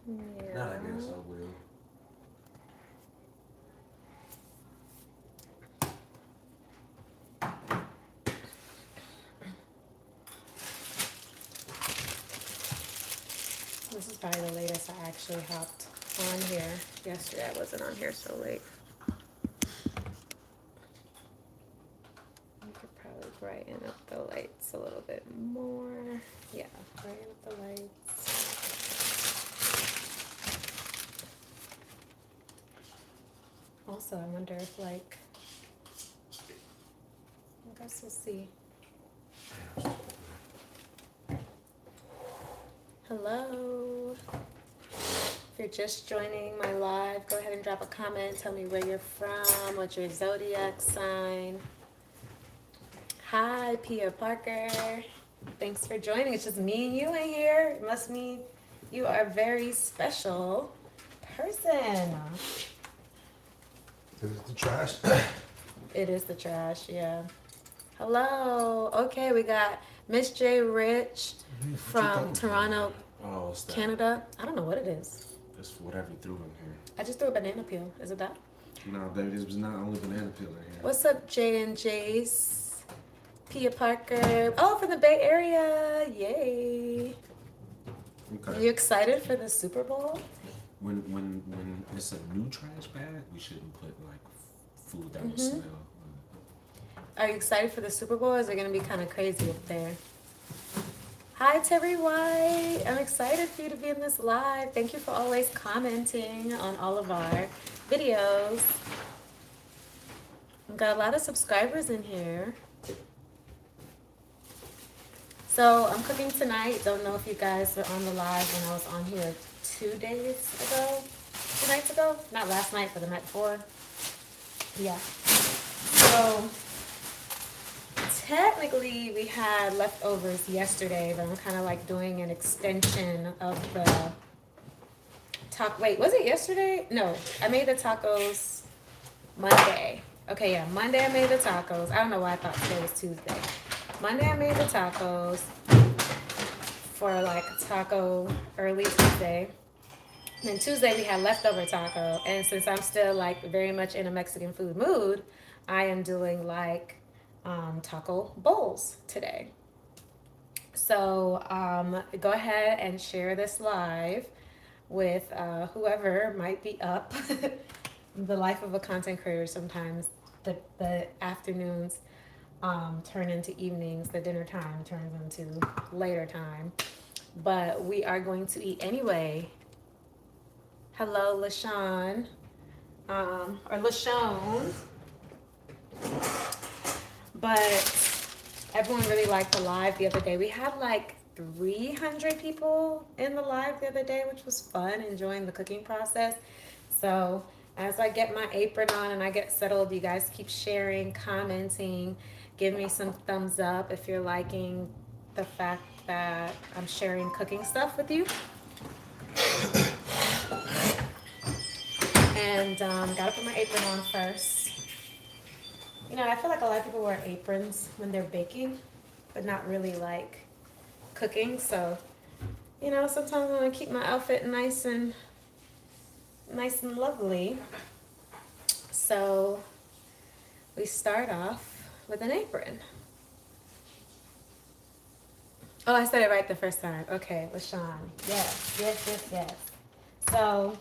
Yeah. Not, I guess I will. This is probably the latest I actually hopped on here. Yesterday I wasn't on here so late. I could probably brighten up the lights a little bit more. Yeah, brighten up the lights. Also, I wonder if like, I guess we'll see. Hello. If you're just joining my live, go ahead and drop a comment. Tell me where you're from, what's your zodiac sign. Hi, Pia Parker. Thanks for joining. It's just me and you in here. It must mean you are a very special person. Is it the trash? It is the trash, yeah. Hello. Okay, we got Miss J Rich from Toronto, Oh, it's that. Canada. I don't know what it is. It's whatever you threw in here. I just threw a banana peel. Is it that? No, baby, this was not only banana peel in here. What's up, J and Jace? Pia Parker. Oh, from the Bay Area. Yay. Okay. Are you excited for the Super Bowl? When it's a new trash bag, we shouldn't put like food that will smell. Are you excited for the Super Bowl? Or is it going to be kind of crazy up there? Hi, Terry White. I'm excited for you to be in this live. Thank you for always commenting on all of our videos. We've got a lot of subscribers in here. So I'm cooking tonight. Don't know if you guys were on the live when I was on here 2 nights ago. Not last night, but the night before. Yeah. So technically we had leftovers yesterday, but I'm kind of like doing an extension of the taco. Wait, was it yesterday? No, I made the tacos Monday. Okay, yeah, Monday I made the tacos. I don't know why I thought today was Tuesday. Monday I made the tacos for like taco early Tuesday. And then Tuesday we had leftover taco. And since I'm still like very much in a Mexican food mood, I am doing like taco bowls today. So go ahead and share this live with whoever might be up. The life of a content creator, sometimes the afternoons turn into evenings, the dinner time turns into later time. But we are going to eat anyway. Hello, LaShawn. Or LaShawn. But everyone really liked the live the other day. We had like 300 people in the live the other day, which was fun, enjoying the cooking process. So as I get my apron on and I get settled, you guys keep sharing, commenting, give me some thumbs up if you're liking the fact that I'm sharing cooking stuff with you. And gotta put my apron on first. You know, I feel like a lot of people wear aprons when they're baking, but not really like cooking. So, you know, sometimes I want to keep my outfit nice and lovely. So we start off with an apron. Oh, I said it right the first time. Okay, LaShawn. Yes. So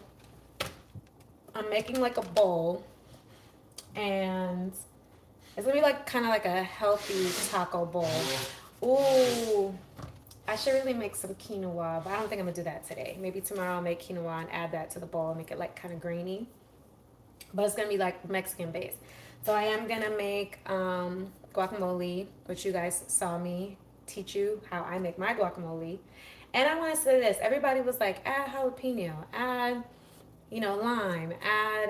I'm making like a bowl, and it's gonna be like kind of like a healthy taco bowl. Ooh, I should really make some quinoa, but I don't think I'm gonna do that today. Maybe tomorrow I'll make quinoa and add that to the bowl and make it like kind of grainy. But it's gonna be like Mexican based. So I am gonna make guacamole, which you guys saw me teach you how I make my guacamole. And I want to say this: everybody was like, add jalapeno, add lime, add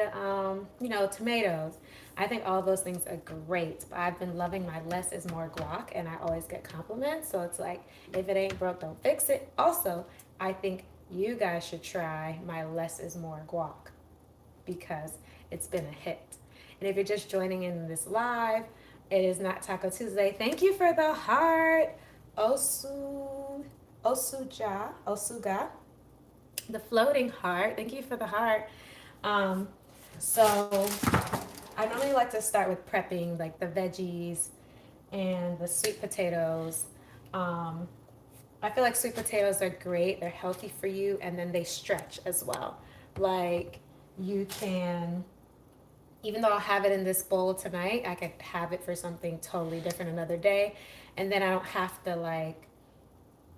tomatoes. I think all those things are great, but I've been loving my less is more guac, and I always get compliments. So it's like, if it ain't broke, don't fix it. Also, I think you guys should try my less is more guac because it's been a hit. And if you're just joining in this live, it is not Taco Tuesday. Thank you for the heart, Osuga. The floating heart. Thank you for the heart. Um, so I normally like to start with prepping like the veggies and the sweet potatoes. Um, I feel like sweet potatoes are great. They're healthy for you, and then they stretch as well. Like you can, even though I'll have it in this bowl tonight, I could have it for something totally different another day, and then I don't have to like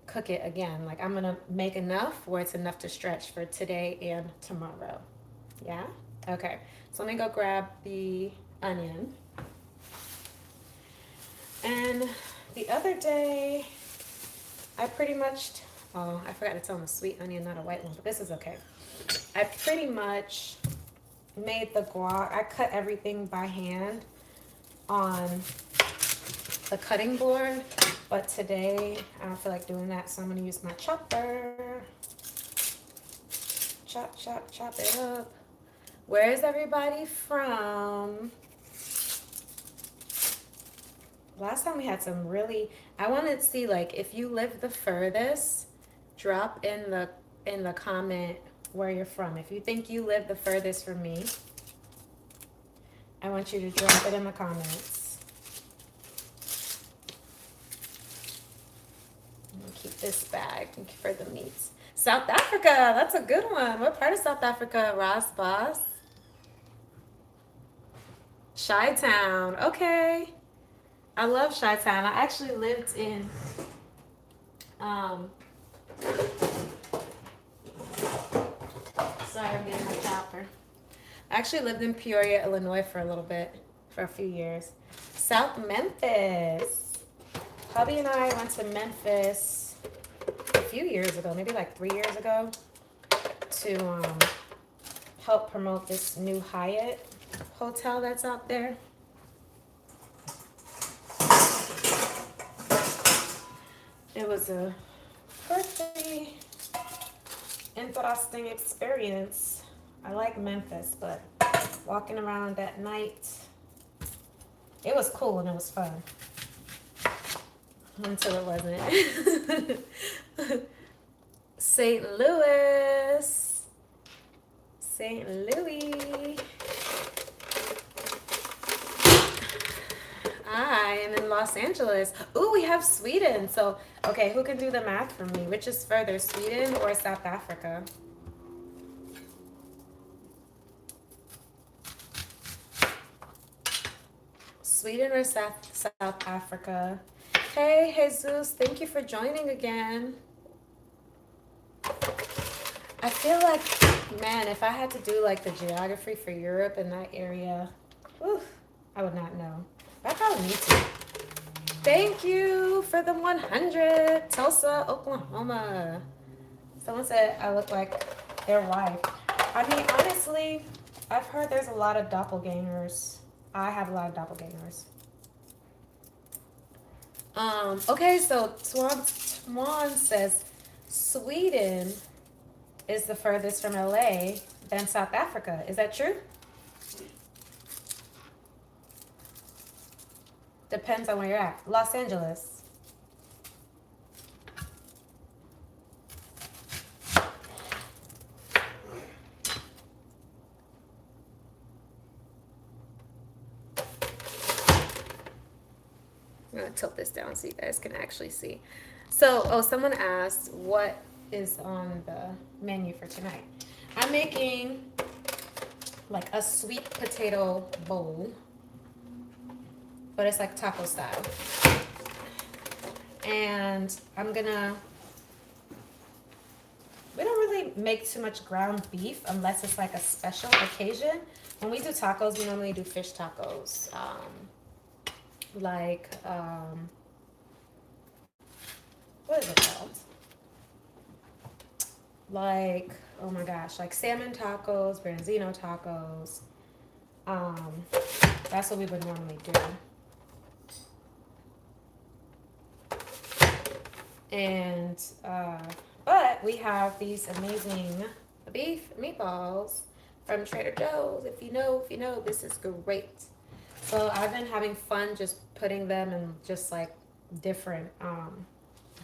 cook it again. Like I'm gonna make enough where it's enough to stretch for today and tomorrow. Yeah? Okay. So let me go grab the onion. And the other day, I pretty much, oh, I forgot to tell them a sweet onion, not a white one, but this is okay. I pretty much made the guac. I cut everything by hand on the cutting board, but today I don't feel like doing that, so I'm gonna use my chopper. Chop, chop, chop it up. Where is everybody from? Last time we had some really, I wanted to see like if you live the furthest, drop in the comment where you're from. If you think you live the furthest from me, I want you to drop it in the comments. I'm gonna keep this bag for the meats. South Africa, that's a good one. What part of South Africa, Ross Boss? Chi-Town, okay. I love Chi-Town. I actually lived in, um, sorry, I'm getting my chopper. I actually lived in Peoria, Illinois for a little bit, for a few years. South Memphis. Hubby and I went to Memphis a few years ago, maybe like 3 years ago, to help promote this new Hyatt hotel that's out there. It was a pretty interesting experience. I like Memphis, but walking around at night, it was cool and it was fun. Until it wasn't. St. Louis. St. Louis. I am in Los Angeles. Ooh, we have Sweden. So, okay, who can do the math for me? Which is further, Sweden or South Africa? Sweden or South Africa? Hey, Jesus, thank you for joining again. I feel like, man, if I had to do like the geography for Europe in that area, whew, I would not know. But I probably need to. Thank you for the 100. Tulsa, Oklahoma. Someone said I look like their wife. I mean, honestly, I've heard there's a lot of doppelgangers. I have a lot of doppelgangers. Okay, so Twan says Sweden is the furthest from LA than South Africa. Is that true? Depends on where you're at. Los Angeles. I'm gonna tilt this down so you guys can actually see. So, oh, someone asked what is on the menu for tonight. I'm making like a sweet potato bowl, but it's like taco style. And we don't really make too much ground beef unless it's like a special occasion. When we do tacos, we normally do fish tacos. What is it called? Like, oh my gosh, like salmon tacos, branzino tacos. That's what we would normally do. And, but we have these amazing beef meatballs from Trader Joe's. If you know, this is great. So I've been having fun just putting them in just like different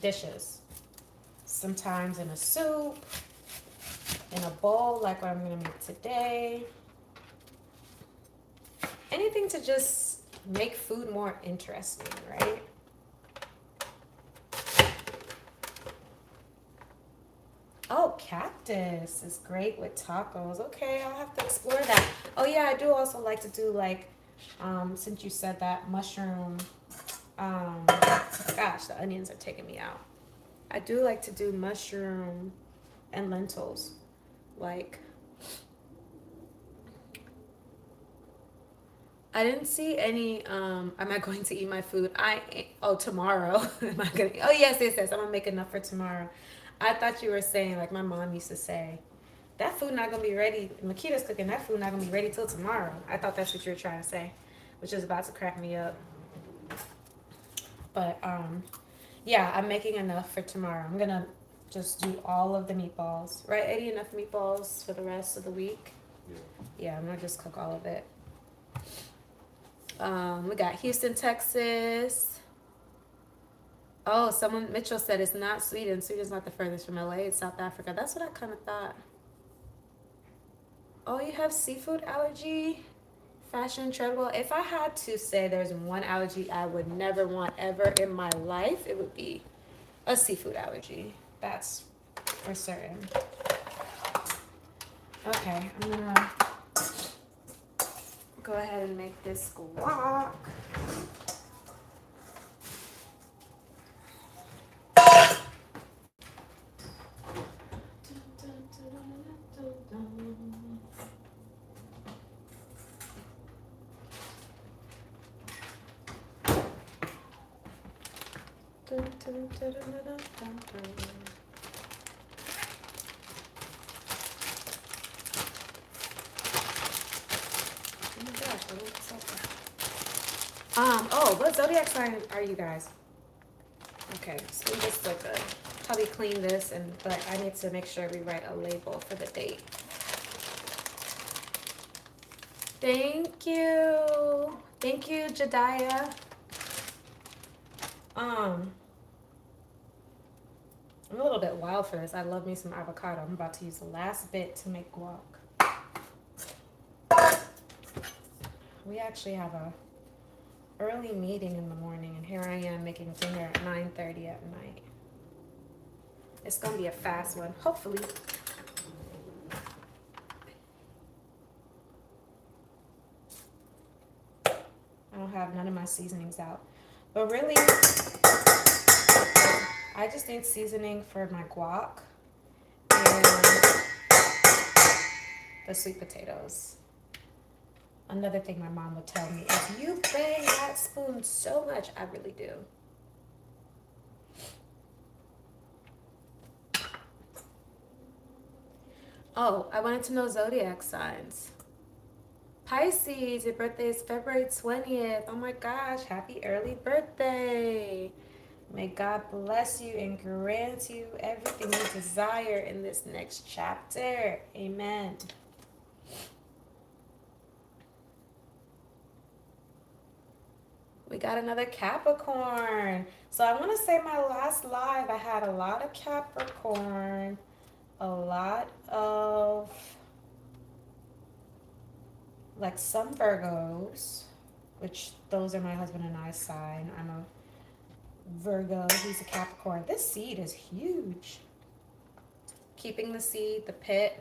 dishes. Sometimes in a soup, in a bowl like what I'm gonna make today. Anything to just make food more interesting, right? Oh, cactus is great with tacos. Okay, I'll have to explore that. Oh yeah, I do also like to do like, since you said that, mushroom. Gosh, the onions are taking me out. I do like to do mushroom and lentils. Like, I didn't see any, am I going to eat my food? Tomorrow. Am I gonna, oh yes, I'm gonna make enough for tomorrow. I thought you were saying, like my mom used to say, that food not gonna be ready. Makita's cooking, that food not gonna be ready till tomorrow. I thought that's what you were trying to say, which is about to crack me up. But, yeah, I'm making enough for tomorrow. I'm gonna just do all of the meatballs. Right, Eddie? Enough meatballs for the rest of the week? Yeah. Yeah, I'm gonna just cook all of it. We got Houston, Texas. Oh, Mitchell said it's not Sweden. Sweden's not the furthest from LA. It's South Africa. That's what I kind of thought. Oh, you have seafood allergy? Fashion treadwell. If I had to say there's one allergy I would never want ever in my life, it would be a seafood allergy. That's for certain. Okay, I'm gonna go ahead and make this guac. What zodiac sign are you guys? Okay, so we just like probably clean this, but I need to make sure we write a label for the date. Thank you, Jediah. I'm a little bit wild for this. I love me some avocado. I'm about to use the last bit to make guac. We actually have a early meeting in the morning, and here I am making dinner at 9:30 at night. It's gonna be a fast one, hopefully. I don't have none of my seasonings out, but really, I just need seasoning for my guac and the sweet potatoes. Another thing my mom would tell me is, you bang that spoon so much. I really do. Oh, I wanted to know zodiac signs. Pisces, your birthday is February 20th. Oh my gosh, happy early birthday. May God bless you and grant you everything you desire in this next chapter. Amen. We got another Capricorn. So I want to say my last live, I had a lot of Capricorn, a lot of like some Virgos, which those are my husband and I's sign. I'm a Virgo, he's a Capricorn. This seed is huge. Keeping the seed, the pit.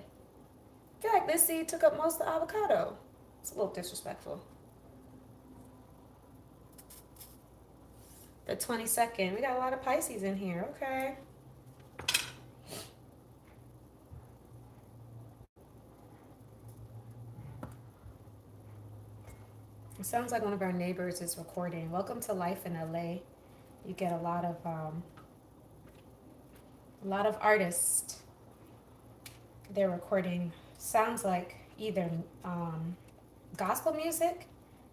I feel like this seed took up most of the avocado. It's a little disrespectful. The 22nd. We got a lot of Pisces in here. Okay. It sounds like one of our neighbors is recording. Welcome to life in LA. You get a lot of artists. They're recording. Sounds like either gospel music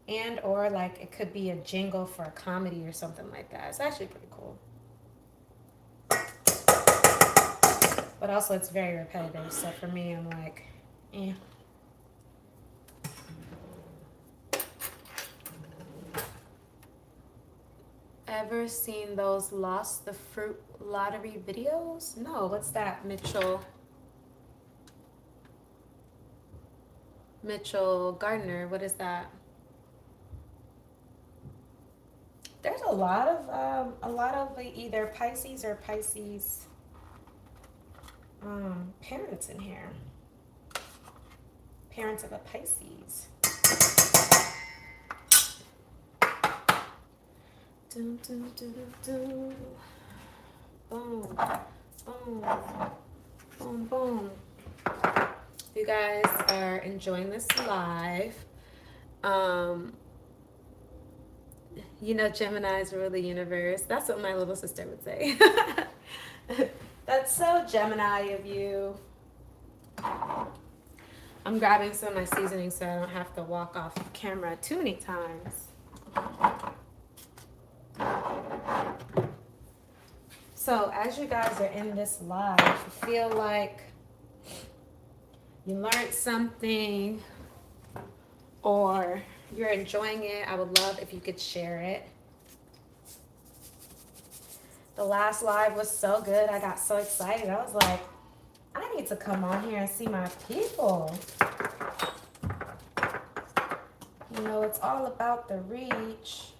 and or like it could be a jingle for a comedy or something like that. It's actually pretty cool. But also it's very repetitive. So for me, I'm like, eh. Ever seen those Lost the Fruit lottery videos? No, what's that, Mitchell? Mitchell Gardner. What is that? There's a lot of either Pisces or Pisces parents in here. Parents of a Pisces. Dun, dun, dun, dun, dun. Boom, boom, boom, boom. If you guys are enjoying this live, you know Geminis rule the universe. That's what my little sister would say. That's so Gemini of you. I'm grabbing some of my seasoning so I don't have to walk off camera too many times. So as you guys are in this live, feel like you learned something or you're enjoying it, I would love if you could share it. The last live was so good. I got so excited. I was like, I need to come on here and see my people. You know, it's all about the reach.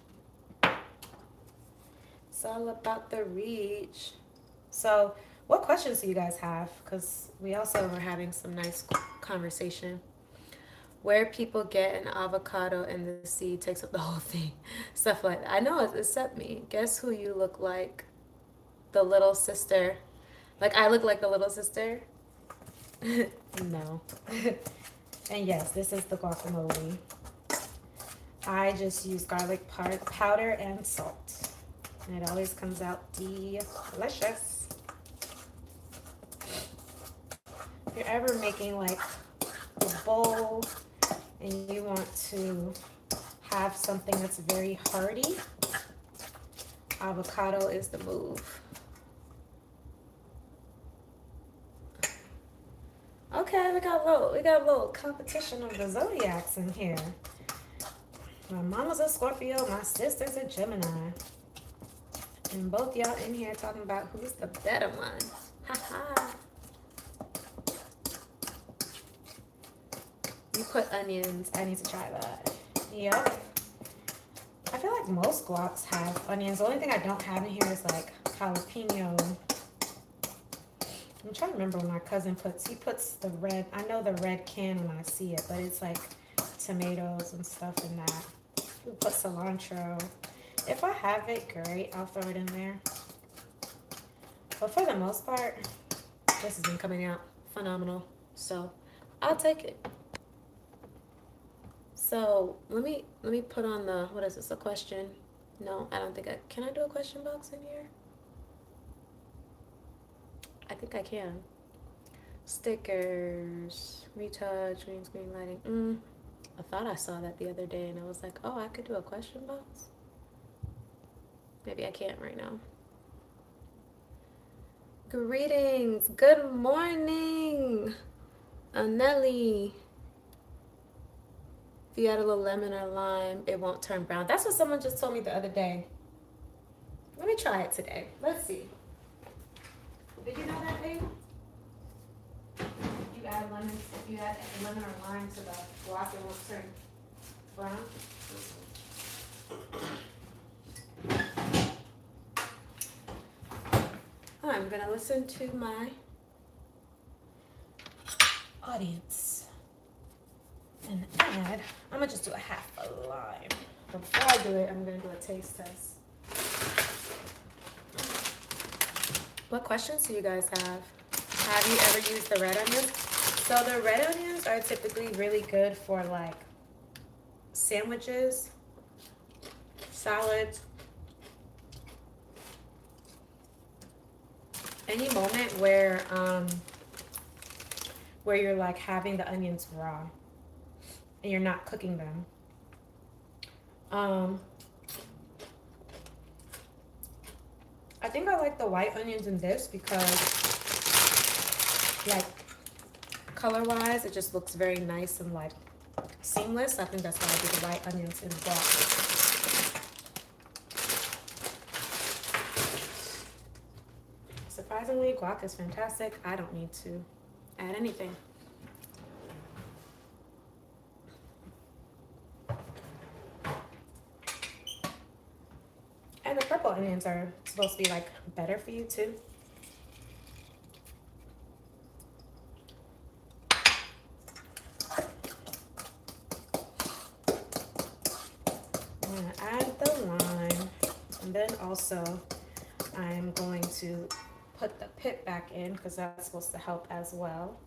It's all about the reach. So, what questions do you guys have? Because we also were having some nice conversation. Where people get an avocado and the seed takes up the whole thing. Stuff like that. I know it's except me. Guess who you look like? The little sister. Like I look like the little sister? No. And yes, this is the guacamole. I just use garlic powder and salt. And it always comes out delicious. If you're ever making like a bowl and you want to have something that's very hearty, avocado is the move. Okay, we got a little competition of the zodiacs in here. My mama's a Scorpio, my sister's a Gemini. And both y'all in here talking about who's the better one. Haha. You put onions. I need to try that. Yep. I feel like most guacs have onions. The only thing I don't have in here is like jalapeno. I'm trying to remember what my cousin puts. He puts the red. I know the red can when I see it, but it's like tomatoes and stuff in that. We put cilantro. If I have it, great. I'll throw it in there. But for the most part, this has been coming out phenomenal. So I'll take it. So let me put on the, what is this, a question? No, I don't think can I do a question box in here? I think I can. Stickers, retouch, green screen lighting. I thought I saw that the other day and I was like, oh, I could do a question box. Maybe I can't right now. Greetings. Good morning, Anelli. If you add a little lemon or lime, it won't turn brown. That's what someone just told me the other day. Let me try it today. Let's see. Did you know that, babe? If you add lemon or lime to the guac, it won't turn brown. I'm gonna listen to my audience and add. I'm gonna just do a half a lime. But before I do it, I'm gonna do a taste test. What questions do you guys have? Have you ever used the red onions? So the red onions are typically really good for like sandwiches, salads, any moment where you're like having the onions raw and you're not cooking them. I think I like the white onions in this because, like, color-wise, it just looks very nice and, like, seamless. I think that's why I do the white onions in guac. Surprisingly, guac is fantastic. I don't need to add anything. onions are supposed to be like better for you too. I'm gonna add the lime, and then also I'm going to put the pit back in because that's supposed to help as well.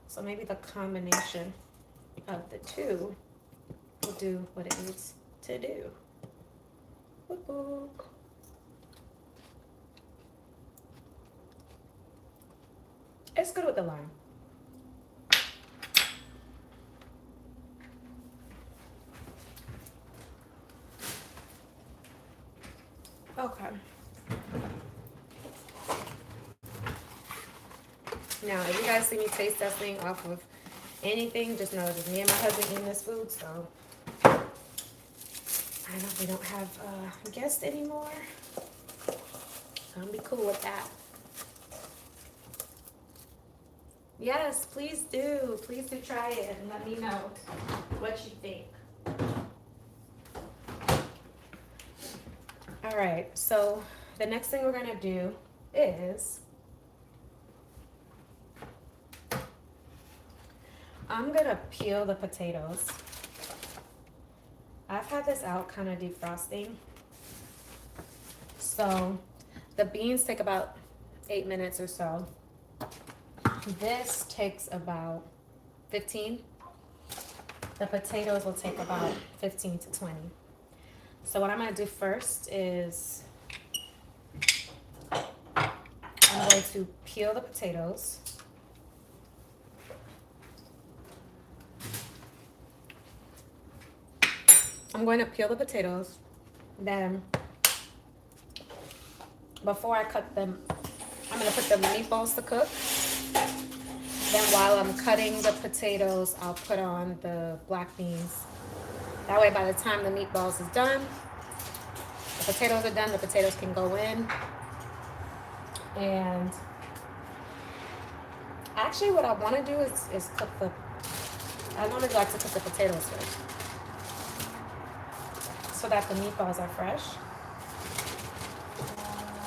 So maybe the combination of the two will do what it needs to do. Woo-hoo. It's good with the lime. Okay. Now, if you guys see me taste testing off of anything, just know it's me and my husband eating this food, so I know we don't have guests anymore. I'm gonna be cool with that. Yes, please do. Please do try it and let me know what you think. All right, so the next thing we're gonna do is I'm gonna peel the potatoes. I've had this out kind of defrosting. So the beans take about 8 minutes or so. This takes about 15. The potatoes will take about 15 to 20. So what I'm gonna do first is I'm going to peel the potatoes. I'm going to peel the potatoes. Then before I cut them, I'm gonna put the meatballs to cook. Then while I'm cutting the potatoes, I'll put on the black beans. That way by the time the meatballs is done, the potatoes are done, the potatoes can go in. And actually what I want to do is cook I normally like to cook the potatoes first, so that the meatballs are fresh.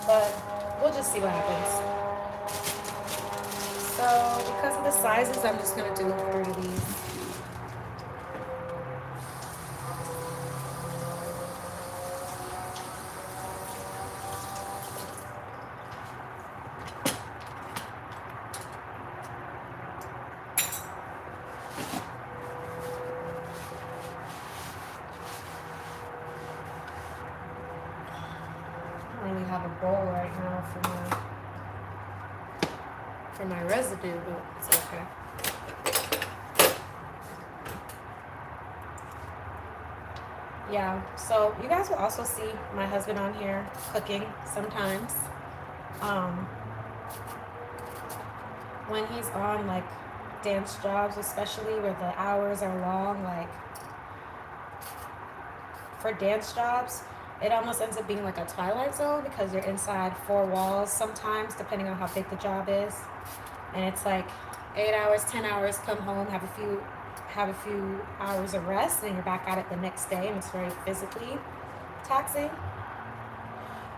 But we'll just see what happens. So because of the sizes, I'm just going to do 3 of these. I only have a bowl right now for my residue, but it's okay. Yeah, so you guys will also see my husband on here cooking sometimes. When he's on like dance jobs, especially where the hours are long, like for dance jobs, it almost ends up being like a twilight zone because you're inside 4 walls sometimes, depending on how big the job is. And it's like 8 hours, 10 hours, come home, have a few hours of rest, and you're back at it the next day, and it's very physically taxing.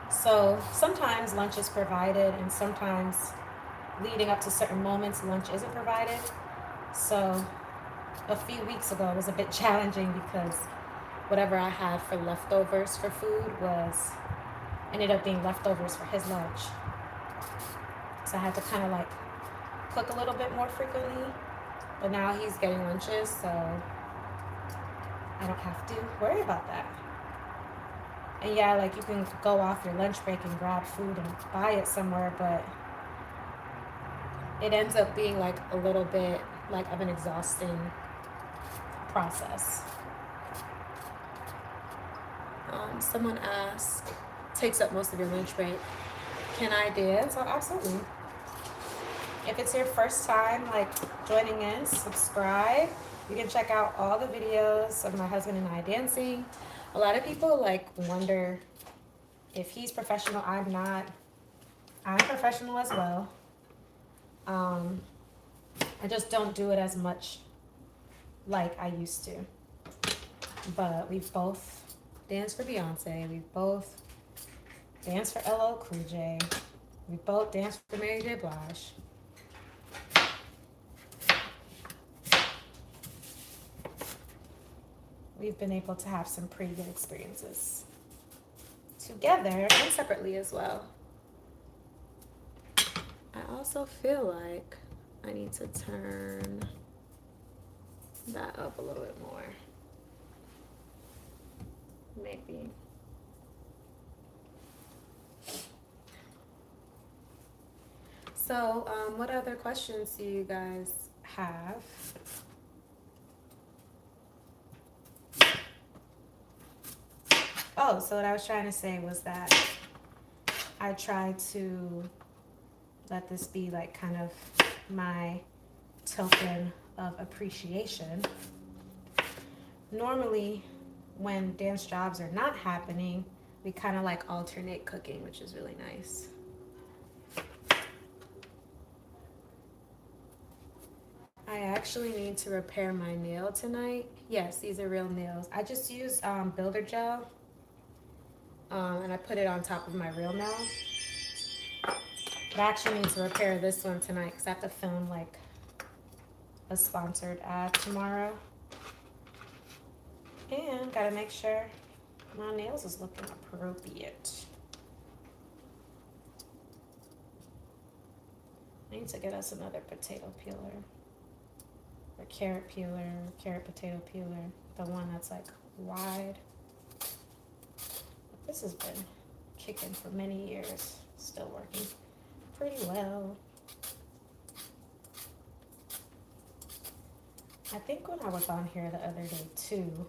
So sometimes lunch is provided, and sometimes leading up to certain moments, lunch isn't provided. So a few weeks ago, it was a bit challenging because whatever I had for leftovers for food ended up being leftovers for his lunch. So I had to kind of like cook a little bit more frequently, but now he's getting lunches, so I don't have to worry about that. And yeah, like you can go off your lunch break and grab food and buy it somewhere, but it ends up being like a little bit like of an exhausting process. Someone asked, takes up most of your lunch break. Can I dance? Oh, absolutely. If it's your first time like joining in, subscribe. You can check out all the videos of my husband and I dancing. A lot of people like wonder if he's professional. I'm not. I'm professional as well. I just don't do it as much like I used to. But we've both danced for Beyonce. We've both dance for LL Cool J. We both dance for Mary J. Blige. We've been able to have some pretty good experiences together and separately as well. I also feel like I need to turn that up a little bit more. Maybe. So, what other questions do you guys have? Oh, so what I was trying to say was that I try to let this be like kind of my token of appreciation. Normally, when dance jobs are not happening, we kind of like alternate cooking, which is really nice. I actually need to repair my nail tonight. Yes, these are real nails. I just used builder gel and I put it on top of my real nail. But I actually need to repair this one tonight because I have to film like a sponsored ad tomorrow. And gotta make sure my nails is looking appropriate. I need to get us another potato peeler. Or carrot peeler, carrot potato peeler. The one that's like wide. This has been kicking for many years. Still working pretty well. I think when I was on here the other day too,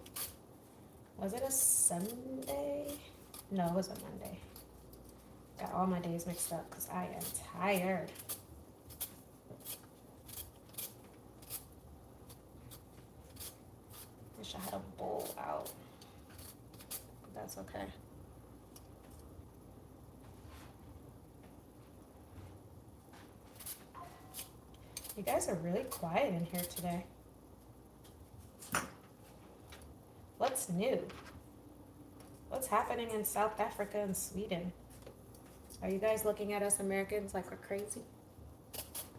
was it a Sunday? No, it was a Monday. Got all my days mixed up because I am tired. Wish I had a bowl out. But that's okay. You guys are really quiet in here today. What's new? What's happening in South Africa and Sweden? Are you guys looking at us Americans like we're crazy?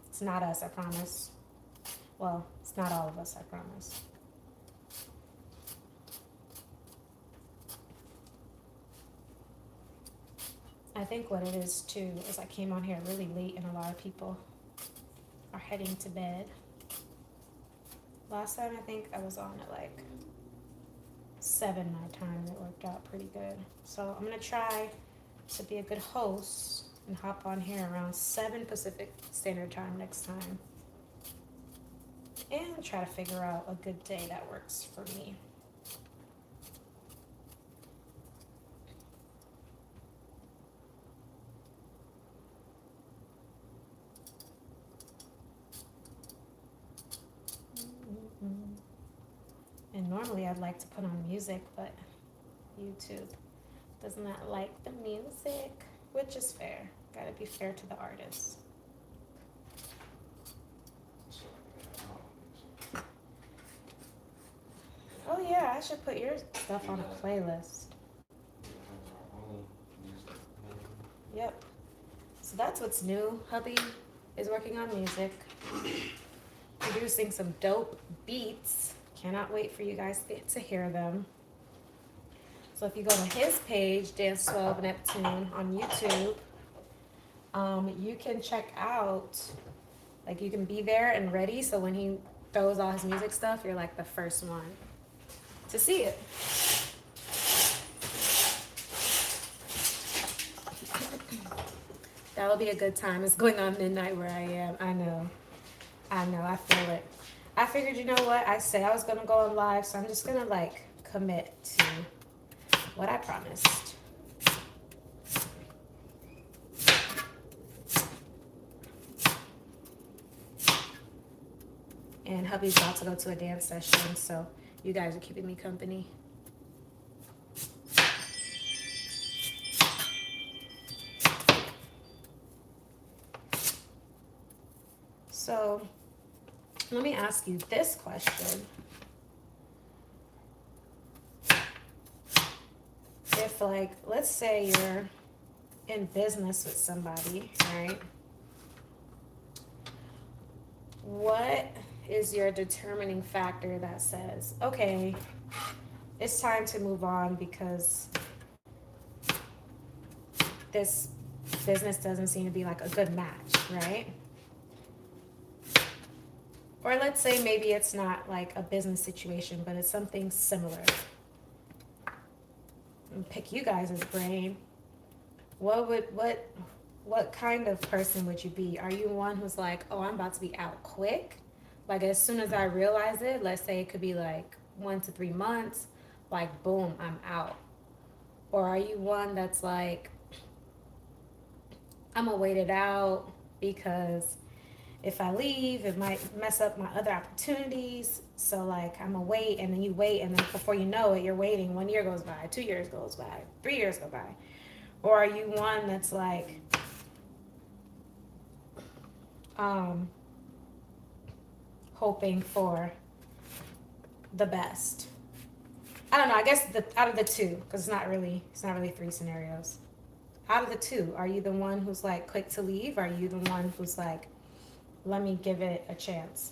It's not us, I promise. Well, it's not all of us, I promise. I think what it is too is I came on here really late and a lot of people are heading to bed. Last time I think I was on at like 7 my time. It worked out pretty good. So I'm gonna try to be a good host and hop on here around 7 Pacific Standard Time next time. And try to figure out a good day that works for me. And normally I'd like to put on music, but YouTube does not like the music, which is fair. Gotta be fair to the artist. Oh yeah, I should put your stuff on a playlist. Yep. So that's what's new. Hubby is working on music, producing some dope beats. Cannot wait for you guys to hear them. So if you go to his page, Dance 12 Neptune on YouTube, you can check out, like you can be there and ready. So when he throws all his music stuff, you're like the first one to see it. That'll be a good time. It's going on midnight where I am. I know, I feel it. I figured, you know what? I said I was gonna go on live, so I'm just gonna like commit to what I promised. And hubby's about to go to a dance session, so you guys are keeping me company. So let me ask you this question. If like, let's say you're in business with somebody, right? What is your determining factor that says, okay, it's time to move on because this business doesn't seem to be like a good match, right? Or let's say maybe it's not like a business situation, but it's something similar. And pick you guys' brain. What kind of person would you be? Are you one who's like, oh, I'm about to be out quick? Like as soon as I realize it, let's say it could be like 1 to 3 months, like boom, I'm out. Or are you one that's like, I'm gonna wait it out because if I leave, it might mess up my other opportunities. So like I'm gonna wait, and then you wait, and then before you know it, you're waiting. 1 year goes by, 2 years goes by, 3 years go by. Or are you one that's like, hoping for the best? I don't know. I guess out of the two, because it's not really three scenarios. Out of the two, are you the one who's like quick to leave? Or are you the one who's like, let me give it a chance?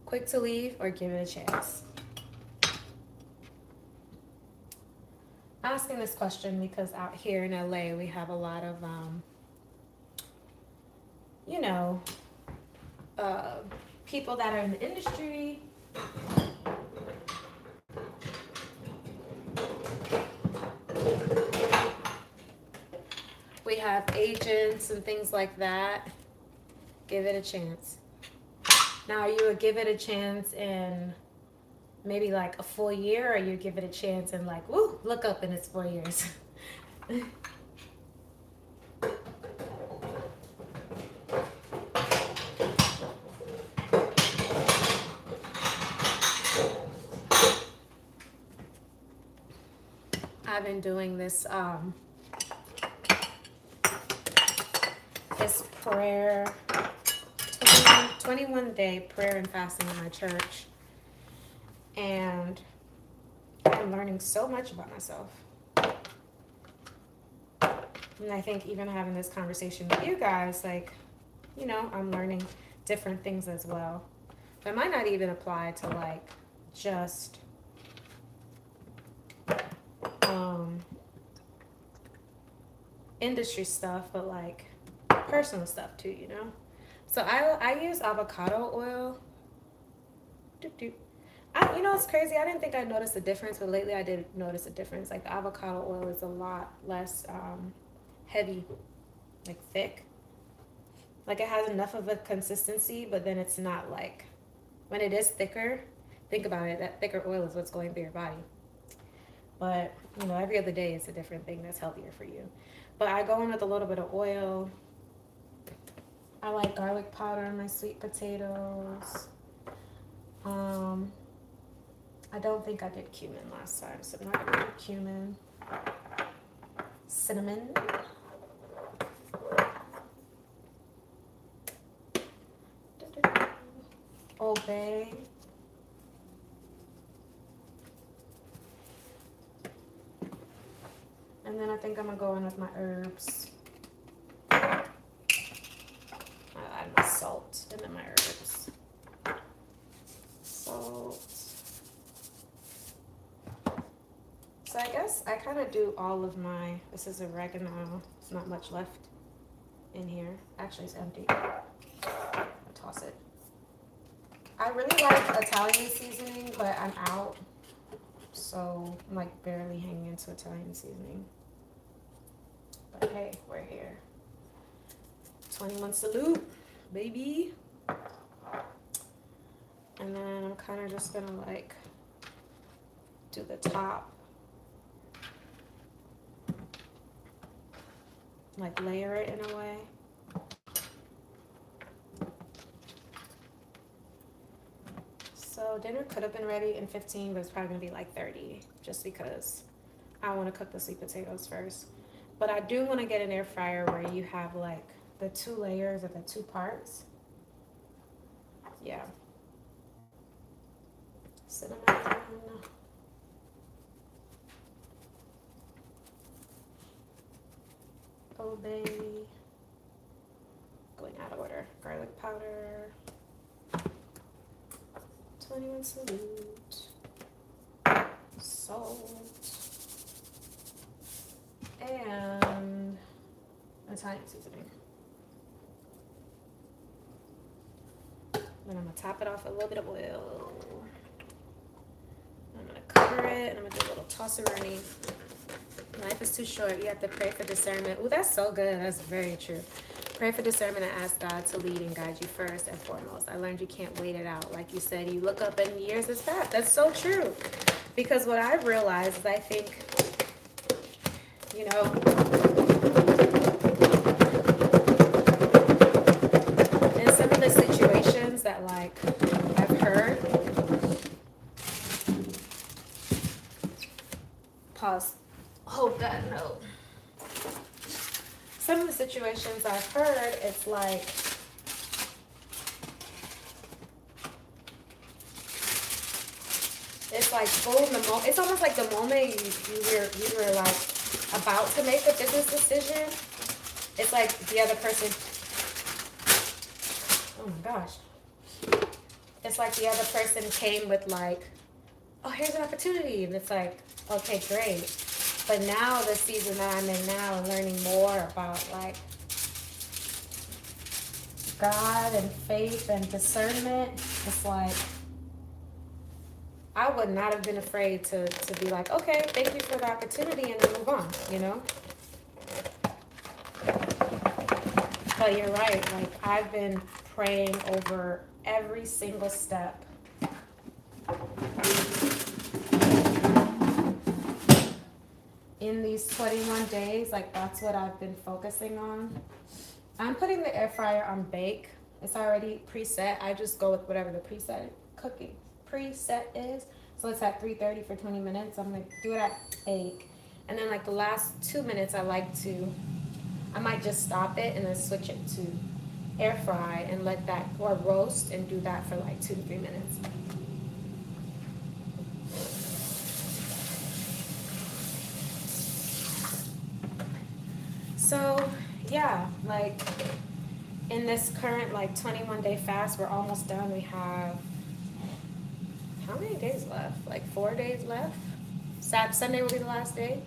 Quick to leave or give it a chance? I'm asking this question because out here in LA, we have a lot of, you know, people that are in the industry. We have agents and things like that. Give it a chance. Now, you would give it a chance in maybe like a full year, or you give it a chance and like, woo, look up and it's 4 years. I've been doing this this prayer, 21-day prayer and fasting in my church, and I'm learning so much about myself. And I think even having this conversation with you guys, like, you know, I'm learning different things as well. It might not even apply to like just industry stuff, but like personal stuff too, you know. So I use avocado oil. You know, it's crazy. I didn't think I'd notice a difference, but lately I did notice a difference. Like the avocado oil is a lot less heavy, like thick. Like it has enough of a consistency, but then it's not like, when it is thicker, think about it, that thicker oil is what's going through your body. But, you know, every other day is a different thing that's healthier for you. But I go in with a little bit of oil. I like garlic powder in my sweet potatoes. I don't think I did cumin last time, so I'm not gonna do cumin. Cinnamon. Old Bay. And then I think I'm gonna go in with my herbs. I'll add my salt and then my herbs. Salt. So I guess I kind of do all of my, this is oregano. There's not much left in here. Actually, it's empty. I'll toss it. I really like Italian seasoning, but I'm out. So I'm like barely hanging into Italian seasoning. But hey, we're here. 21 salute, baby. And then I'm kind of just gonna like do the top. Like layer it in a way. So dinner could have been ready in 15, but it's probably gonna be like 30, just because I want to cook the sweet potatoes first. But I do want to get an air fryer where you have like the 2 layers of the 2 parts. Yeah. Cinnamon. Old Bay. Going out of order. Garlic powder. 21 Salute. Salt. And Italian seasoning. Then I'm gonna top it off with a little bit of oil. I'm gonna cover it and I'm gonna do a little toss-a-roni. Life is too short. You have to pray for discernment. Ooh, that's so good. That's very true. Pray for discernment and ask God to lead and guide you first and foremost. I learned you can't wait it out. Like you said, you look up and years has passed. That's so true. Because what I've realized is I think, you know, in some of the situations that like I've heard, pause, hold that note. Some of the situations I've heard, it's like, boom, it's almost like the moment you were like about to make a business decision, it's like the other person, oh my gosh, it's like the other person came with like, oh, here's an opportunity, and it's like, okay, great. But now the season that I'm in now and learning more about like God and faith and discernment, it's like I would not have been afraid to be like, okay, thank you for the opportunity and then move on, you know? But you're right, like I've been praying over every single step. In these 21 days, like that's what I've been focusing on. I'm putting the air fryer on bake. It's already preset. I just go with whatever the preset is. So it's at 330 for 20 minutes. I'm gonna do it at 8. And then like the last 2 minutes, I might just stop it and then switch it to air fry and let that, or roast and do that for like 2 to 3 minutes. So yeah, like in this current like 21 day fast, we're almost done. We have how many days left? Like 4 days left. Sunday will be the last day.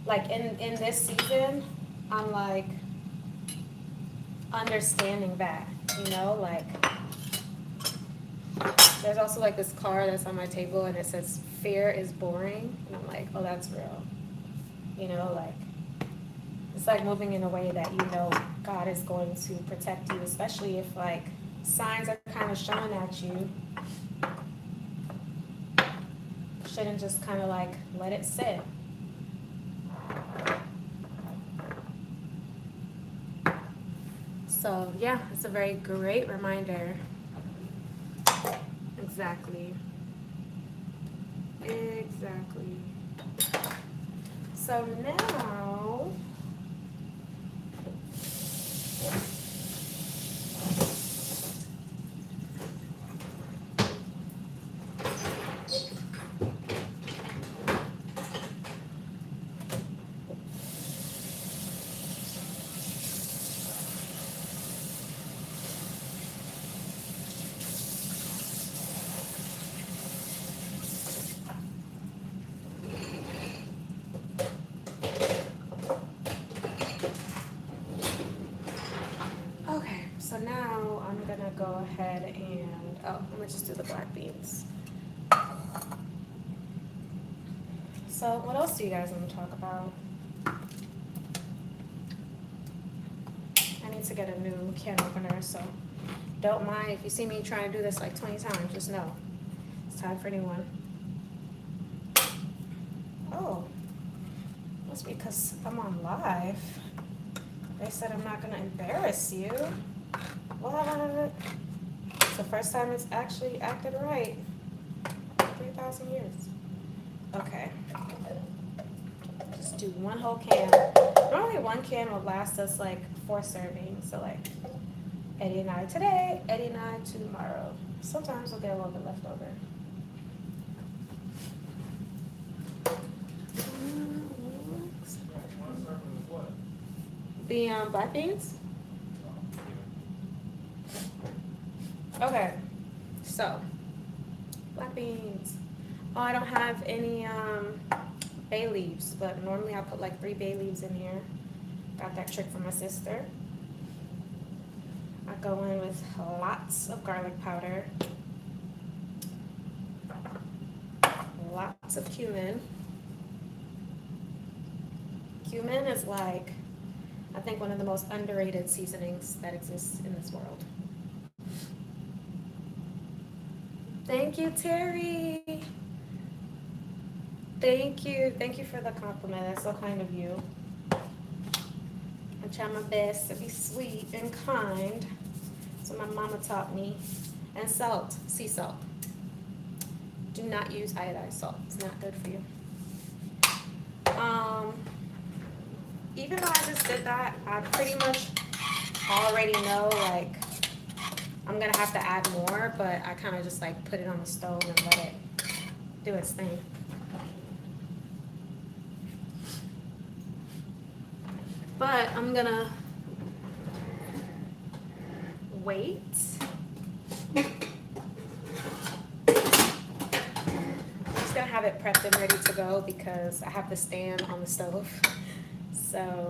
Like in this season, I'm like understanding that, you know, like there's also like this card that's on my table and it says fear is boring, and I'm like, oh, that's real. You know, like it's like moving in a way that you know God is going to protect you, especially if like signs are kind of showing at you. Shouldn't just kind of like let it sit. So yeah, it's a very great reminder. Exactly. So now So now I'm gonna go ahead and, I'm gonna just do the black beans. So what else do you guys want to talk about? I need to get a new can opener, so don't mind if you see me trying to do this like 20 times, just know it's time for a new one. Oh, that's because I'm on live. They said I'm not gonna embarrass you. What? It's the first time it's actually acted right. 3,000 years. Okay. Just do one whole can. Normally one can will last us like 4 servings. So like Eddie and I today, Eddie and I tomorrow. Sometimes we'll get a little bit left over. The black beans. Okay, so black beans. Oh, I don't have any bay leaves, but normally I put like 3 bay leaves in here. Got that trick from my sister. I go in with lots of garlic powder, lots of cumin. Cumin is like, I think, one of the most underrated seasonings that exists in this world. Thank you, Terry. Thank you. Thank you for the compliment. That's so kind of you. I try my best to be sweet and kind. That's what my mama taught me. And salt, sea salt. Do not use iodized salt. It's not good for you. Even though I just did that, I pretty much already know like I'm gonna have to add more, but I kind of just like put it on the stove and let it do its thing. But I'm gonna wait. I'm just gonna have it prepped and ready to go because I have the stand on the stove. So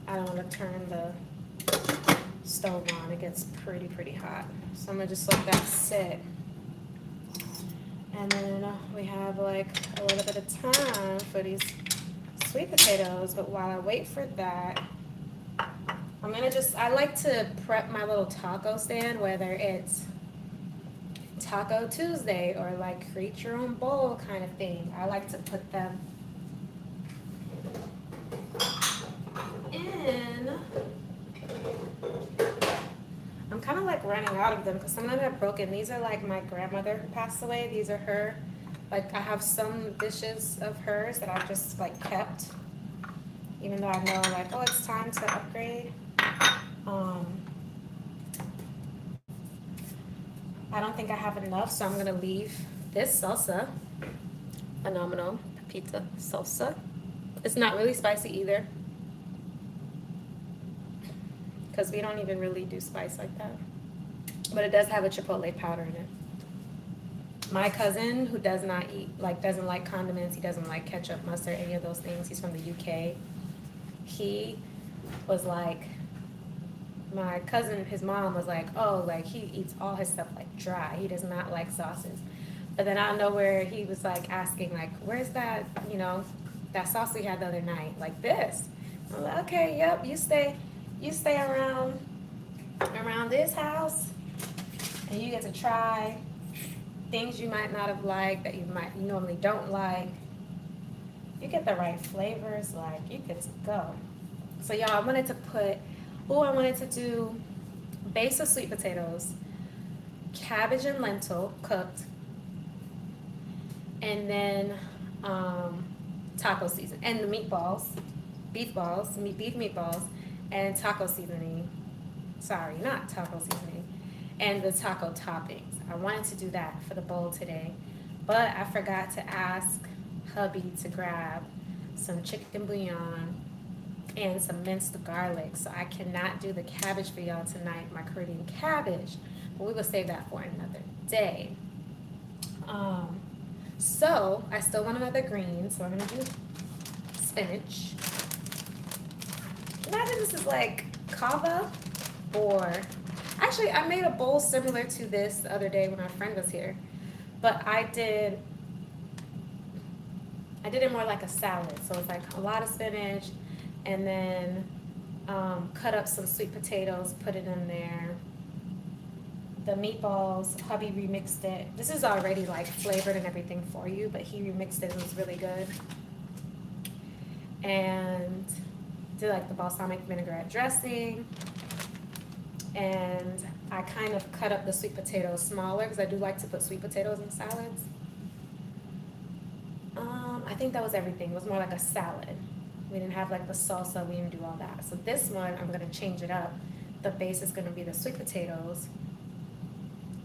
I don't want to turn the stove on. It gets pretty hot. So I'm gonna just let that sit. And then we have like a little bit of time for these sweet potatoes. But while I wait for that, I'm gonna I like to prep my little taco stand, whether it's Taco Tuesday or like create your own bowl kind of thing. I like to put them in. I'm kind of like running out of them because some of them have broken. These are like my grandmother who passed away. These are her. Like I have some dishes of hers that I've just like kept, even though I know like, oh, it's time to upgrade. I don't think I have enough, so I'm gonna leave this salsa. Phenomenal pizza salsa. It's not really spicy either, because we don't even really do spice like that. But it does have a chipotle powder in it. My cousin, who does not eat, like doesn't like condiments, he doesn't like ketchup, mustard, any of those things. He's from the UK. He was like, my cousin, his mom was like, oh, like he eats all his stuff like dry. He does not like sauces. But then out of nowhere, he was like asking, like, where's that, that sauce we had the other night? Like this. I'm like, okay, yep, you stay around this house and you get to try things you might not have liked that you normally don't like. You get the right flavors, like you get to go. So y'all, I wanted to do base of sweet potatoes, cabbage and lentil cooked, and then taco season, and the meatballs, beef meatballs, and taco seasoning. Sorry, not taco seasoning, and the taco toppings. I wanted to do that for the bowl today, but I forgot to ask hubby to grab some chicken bouillon and some minced garlic, so I cannot do the cabbage for y'all tonight, my Caribbean cabbage, but we will save that for another day. So I still want another green, so I'm gonna do spinach. Imagine this is like kava, or actually I made a bowl similar to this the other day when my friend was here, but I did it more like a salad, so it's like a lot of spinach, and then cut up some sweet potatoes, put it in there. The meatballs, hubby remixed it. This is already like flavored and everything for you, but he remixed it. It was really good. And did like the balsamic vinaigrette dressing. And I kind of cut up the sweet potatoes smaller because I do like to put sweet potatoes in salads. I think that was everything. It was more like a salad. We didn't have like the salsa. We didn't do all that. So this one, I'm gonna change it up. The base is gonna be the sweet potatoes.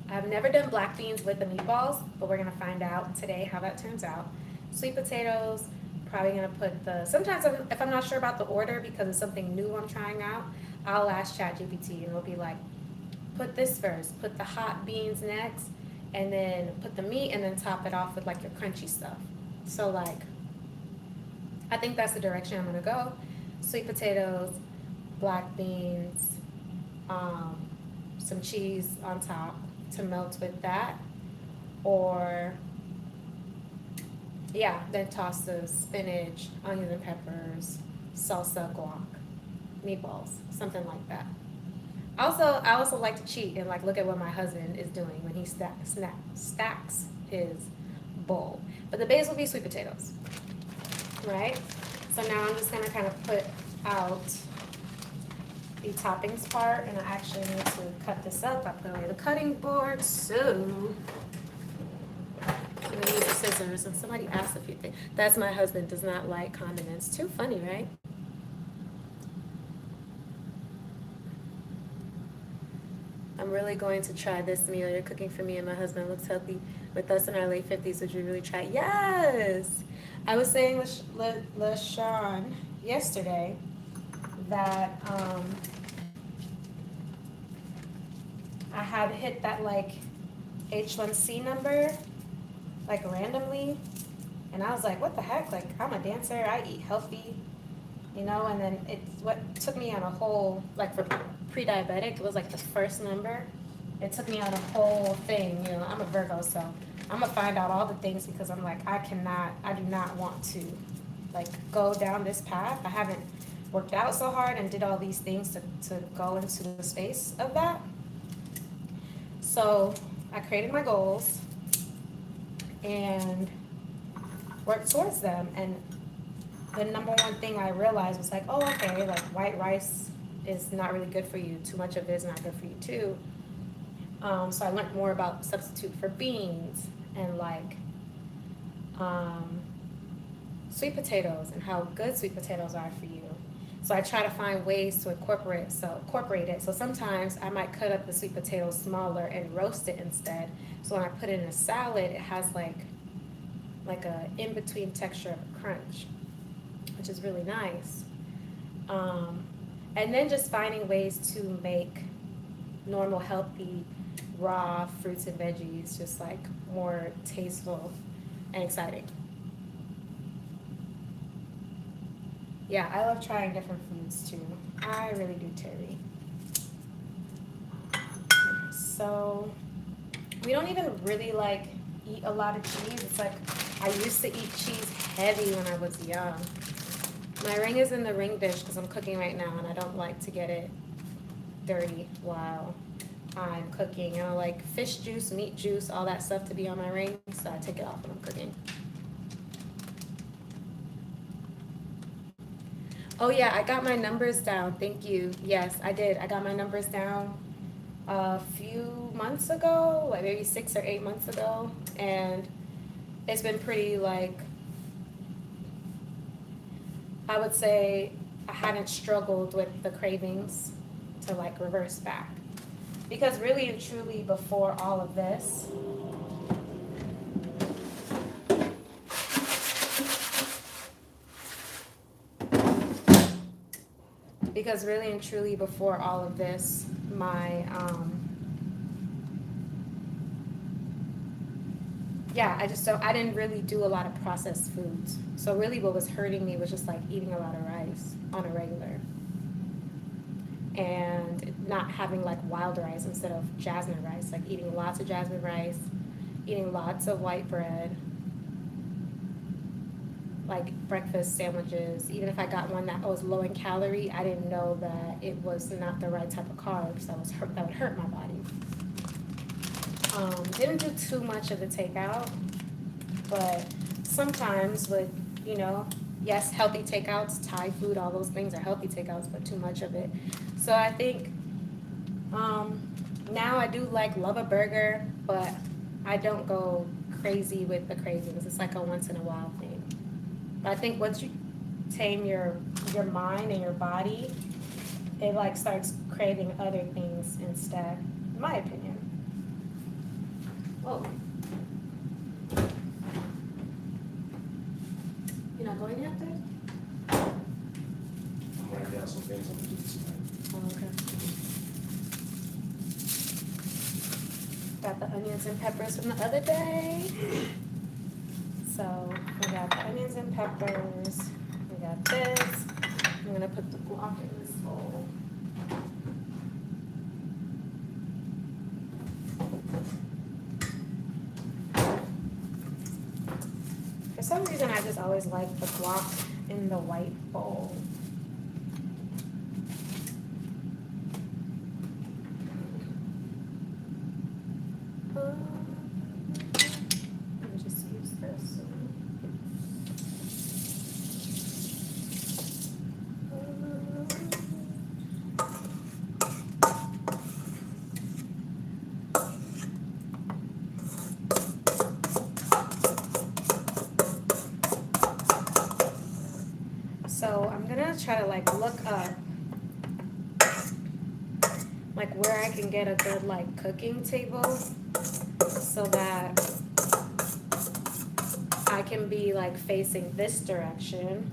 I've never done black beans with the meatballs, but we're gonna find out today how that turns out. Sweet potatoes, probably gonna put the. Sometimes if I'm not sure about the order because it's something new I'm trying out, I'll ask ChatGPT and it'll be like, put this first, put the hot beans next, and then put the meat, and then top it off with like your crunchy stuff. So like, I think that's the direction I'm gonna go. Sweet potatoes, black beans, um, some cheese on top to melt with that, or yeah, then toss the spinach, onions and peppers, salsa, guac, meatballs, something like that. I also like to cheat and like look at what my husband is doing when he stacks his bowl. But the base will be sweet potatoes, right? So now I'm just gonna kind of put out the toppings part, and I actually need to cut this up. I put away the cutting board, so I'm gonna use the scissors. And somebody asked if you think that's my husband does not like condiments. Too funny, right? I'm really going to try this meal you're cooking for me and my husband. Looks healthy. With us in our late 50s, would you really try? Yes! I was saying with LaShawn yesterday that I had hit that like H1C number like randomly, and I was like, what the heck? Like, I'm a dancer, I eat healthy, you know. And then what took me on a whole, like for pre-diabetic, it was like the first number. It took me on a whole thing, you know. I'm a Virgo, so I'm gonna find out all the things because I'm like, I do not want to like go down this path. I haven't worked out so hard and did all these things to go into the space of that. So I created my goals and worked towards them. And the number one thing I realized was like, oh, okay, like white rice is not really good for you. Too much of it is not good for you too. So I learned more about substitute for beans and like sweet potatoes and how good sweet potatoes are for you. So I try to find ways to incorporate it. So sometimes I might cut up the sweet potatoes smaller and roast it instead. So when I put it in a salad, it has like a in-between texture of a crunch, which is really nice. And then just finding ways to make normal, healthy, raw fruits and veggies just like more tasteful and exciting. Yeah, I love trying different foods too. I really do, Terry. So we don't even really like eat a lot of cheese. It's like I used to eat cheese heavy when I was young. My ring is in the ring dish because I'm cooking right now and I don't like to get it dirty while I'm cooking. And I like fish juice, meat juice, all that stuff to be on my ring, so I take it off when I'm cooking. Oh yeah, I got my numbers down. Thank you. Yes, I did. I got my numbers down a few months ago, like maybe 6 or 8 months ago, and it's been pretty like, I would say I haven't struggled with the cravings to like reverse back. Because really and truly before all of this, my yeah, I didn't really do a lot of processed foods. So really what was hurting me was just like eating a lot of rice on a regular. And not having like wild rice instead of jasmine rice, like eating lots of jasmine rice, eating lots of white bread, like breakfast sandwiches. Even if I got one that was low in calorie, I didn't know that it was not the right type of carbs that would hurt my body. Didn't do too much of the takeout, but sometimes with, you know, yes, healthy takeouts, Thai food, all those things are healthy takeouts, but too much of it. So I think now I do love a burger, but I don't go crazy with the cravings. It's like a once in a while thing. But I think once you tame your mind and your body, it like starts craving other things instead, in my opinion. Whoa. You know, not going yet, Dad? I'm writing down some things I'm gonna do tonight. Oh, okay. Got the onions and peppers from the other day. So we got the onions and peppers. We got this. I'm gonna put the guac in this bowl. For some reason, I just always like the guac in the white bowl. Let me just use this. So I'm gonna try to like look up like where I can get a good like cooking table so that I can be like facing this direction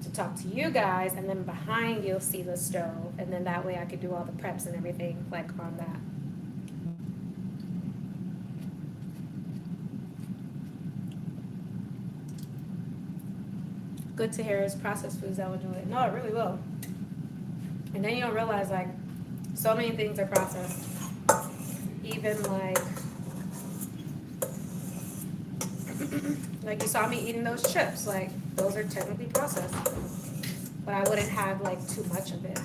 to talk to you guys, and then behind you'll see the stove, and then that way I could do all the preps and everything like on that. Good to hear is processed foods that will do it. No, it really will. And then you'll realize like so many things are processed. Even like you saw me eating those chips, like those are technically processed. But I wouldn't have like too much of it.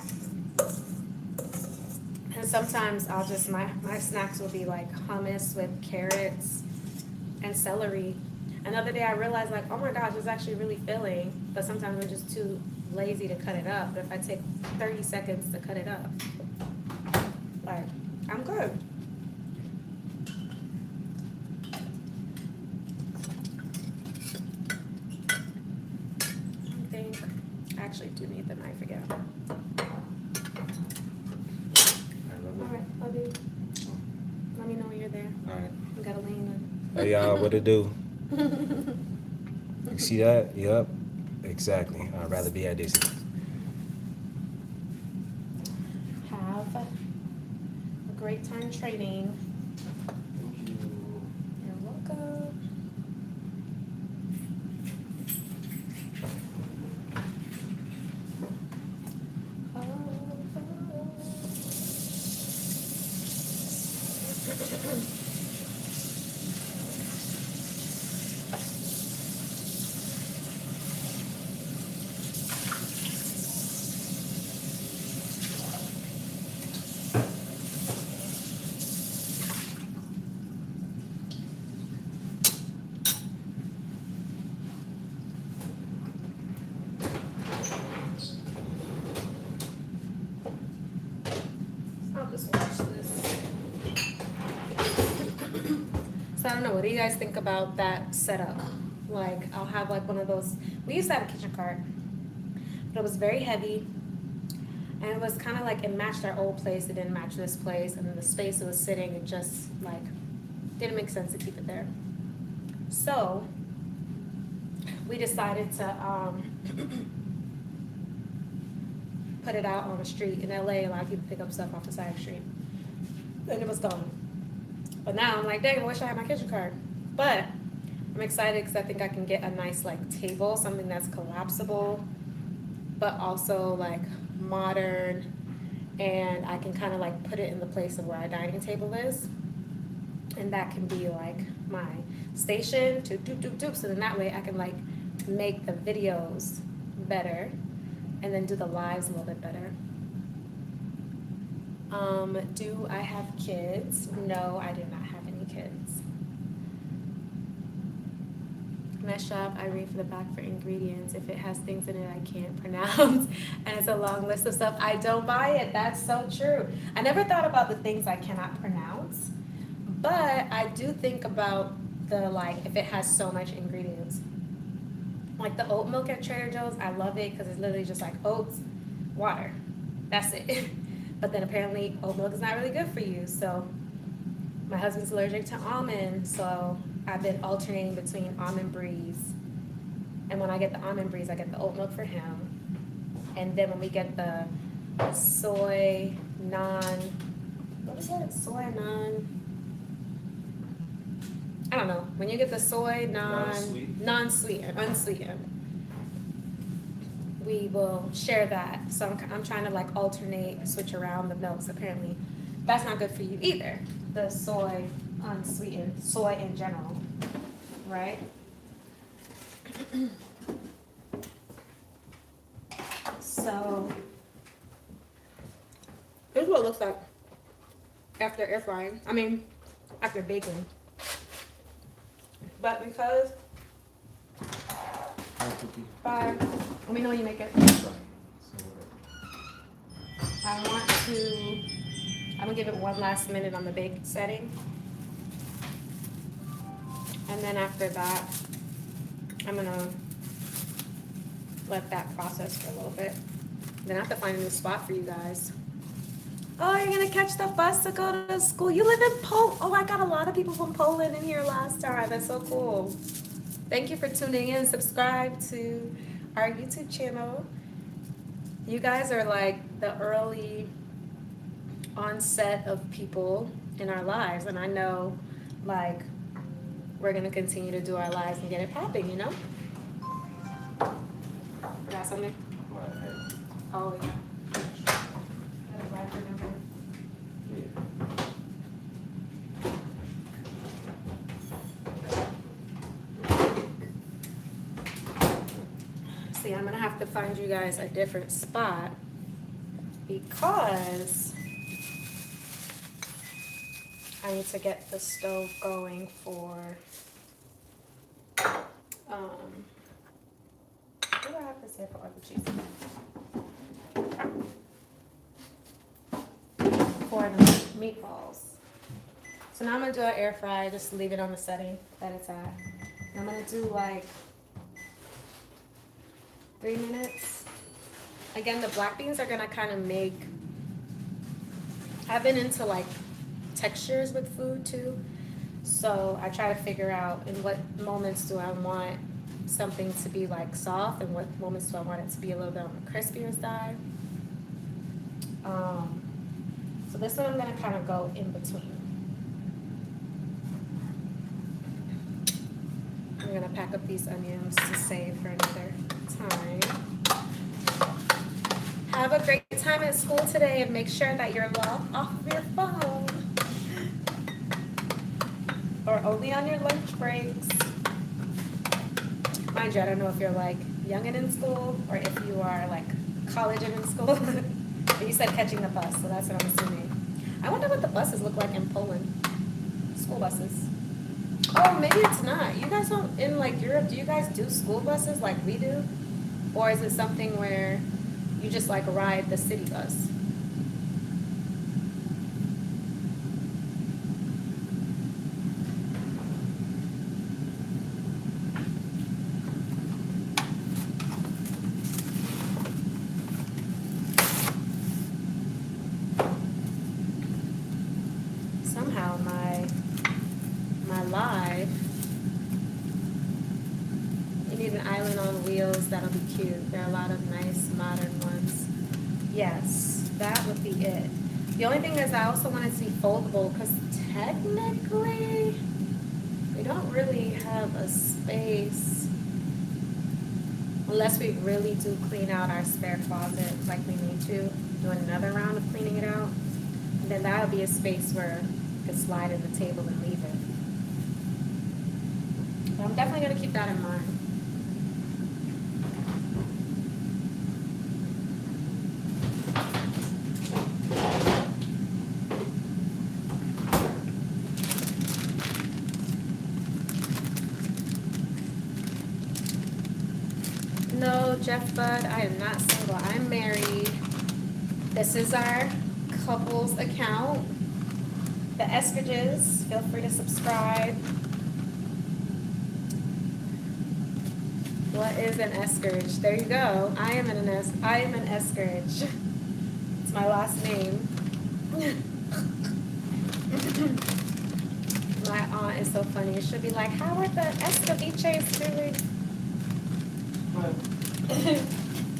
And sometimes I'll just my snacks will be like hummus with carrots and celery. Another day I realized like, oh my gosh, it's actually really filling, but sometimes I'm just too lazy to cut it up. But if I take 30 seconds to cut it up, like, I'm good. I think I actually do need the knife again. All right, love you. Let me know when you're there. All right. You gotta lean Hey y'all, what it do? in. You see that? Yup. Exactly. I'd rather be at this. Have a great time training. Thank you. You're welcome. I'll just watch this. So I don't know, what do you guys think about that setup? Like, I'll have like one of those, we used to have a kitchen cart, but it was very heavy. And it was kind of like, it matched our old place, it didn't match this place, and then the space it was sitting, it just like, didn't make sense to keep it there. So, we decided to put it out on the street. In LA, a lot of people pick up stuff off the side of the street. And it was gone. But now I'm like, dang, I wish I had my kitchen cart. But I'm excited because I think I can get a nice like table, something that's collapsible, but also like modern, and I can kind of like put it in the place of where our dining table is. And that can be like my station to doop doop doop. So then that way I can like make the videos better and then do the lives a little bit better. Do I have kids? No, I do not have any kids. Nice shop. I read for the back for ingredients. If it has things in it I can't pronounce and it's a long list of stuff, I don't buy it. That's so true. I never thought about the things I cannot pronounce, but I do think about the like if it has so much ingredients. Like the oat milk at Trader Joe's, I love it because it's literally just like oats, water. That's it. But then apparently oat milk is not really good for you. So my husband's allergic to almond, so I've been alternating between almond breeze And when I get the almond breeze, I get the oat milk for him. And then when we get the soy non, what is it? Soy non, I don't know. When you get the soy Non-sweet. unsweetened, we will share that. So I'm trying to like alternate, switch around the milks. Apparently, that's not good for you either. The soy unsweetened, soy in general, right? So this is what it looks like after air frying. I mean, after baking. But because let me know when you make it. I'm gonna give it one last minute on the bake setting. And then after that, I'm gonna let that process for a little bit. Then I have to find a new spot for you guys. Oh, you're gonna catch the bus to go to school. You live in Poland. Oh, I got a lot of people from Poland in here last time. That's so cool. Thank you for tuning in. Subscribe to our YouTube channel. You guys are like the early onset of people in our lives. And I know like we're gonna continue to do our lives and get it popping, you know? Forgot something? Oh, yeah. See, I'm gonna have to find you guys a different spot because I need to get the stove going for what do I have to say for other cheese? For the meatballs. So now I'm gonna do an air fry, just leave it on the setting that it's at. I'm gonna do like 3 minutes. Again, the black beans are gonna kind of make, I've been into like textures with food too. So I try to figure out in what moments do I want something to be like soft and what moments do I want it to be a little bit on the crispier side. So this one I'm gonna kind of go in between. I'm gonna pack up these onions to save for another time. Have a great time at school today and make sure that you're logged off your phone. Or only on your lunch breaks. Mind you, I don't know if you're like young and in school or if you are like college and in school. But you said catching the bus, so that's what I'm assuming. I wonder what the buses look like in Poland. School buses. Oh, maybe it's not. You guys don't, in like Europe, do you guys do school buses like we do? Or is it something where you just like ride the city bus? Somehow my live, you need an island on wheels, that'll be cute. There are a lot of nice modern ones. Yes, that would be it. The only thing is I also want it to be foldable because technically we don't really have a space unless we really do clean out our spare closet like we need to, do another round of cleaning it out. And then that'll be a space where you could slide in the table and leave it. But I'm definitely gonna keep that in mind. No, Jeff Bud, I am not single. I'm married. This is our couples account. The Eskridges, feel free to subscribe. What is an Eskridge? There you go. I am an Eskridge. It's my last name. My aunt is so funny. She'll be like, how are the Eskridges doing?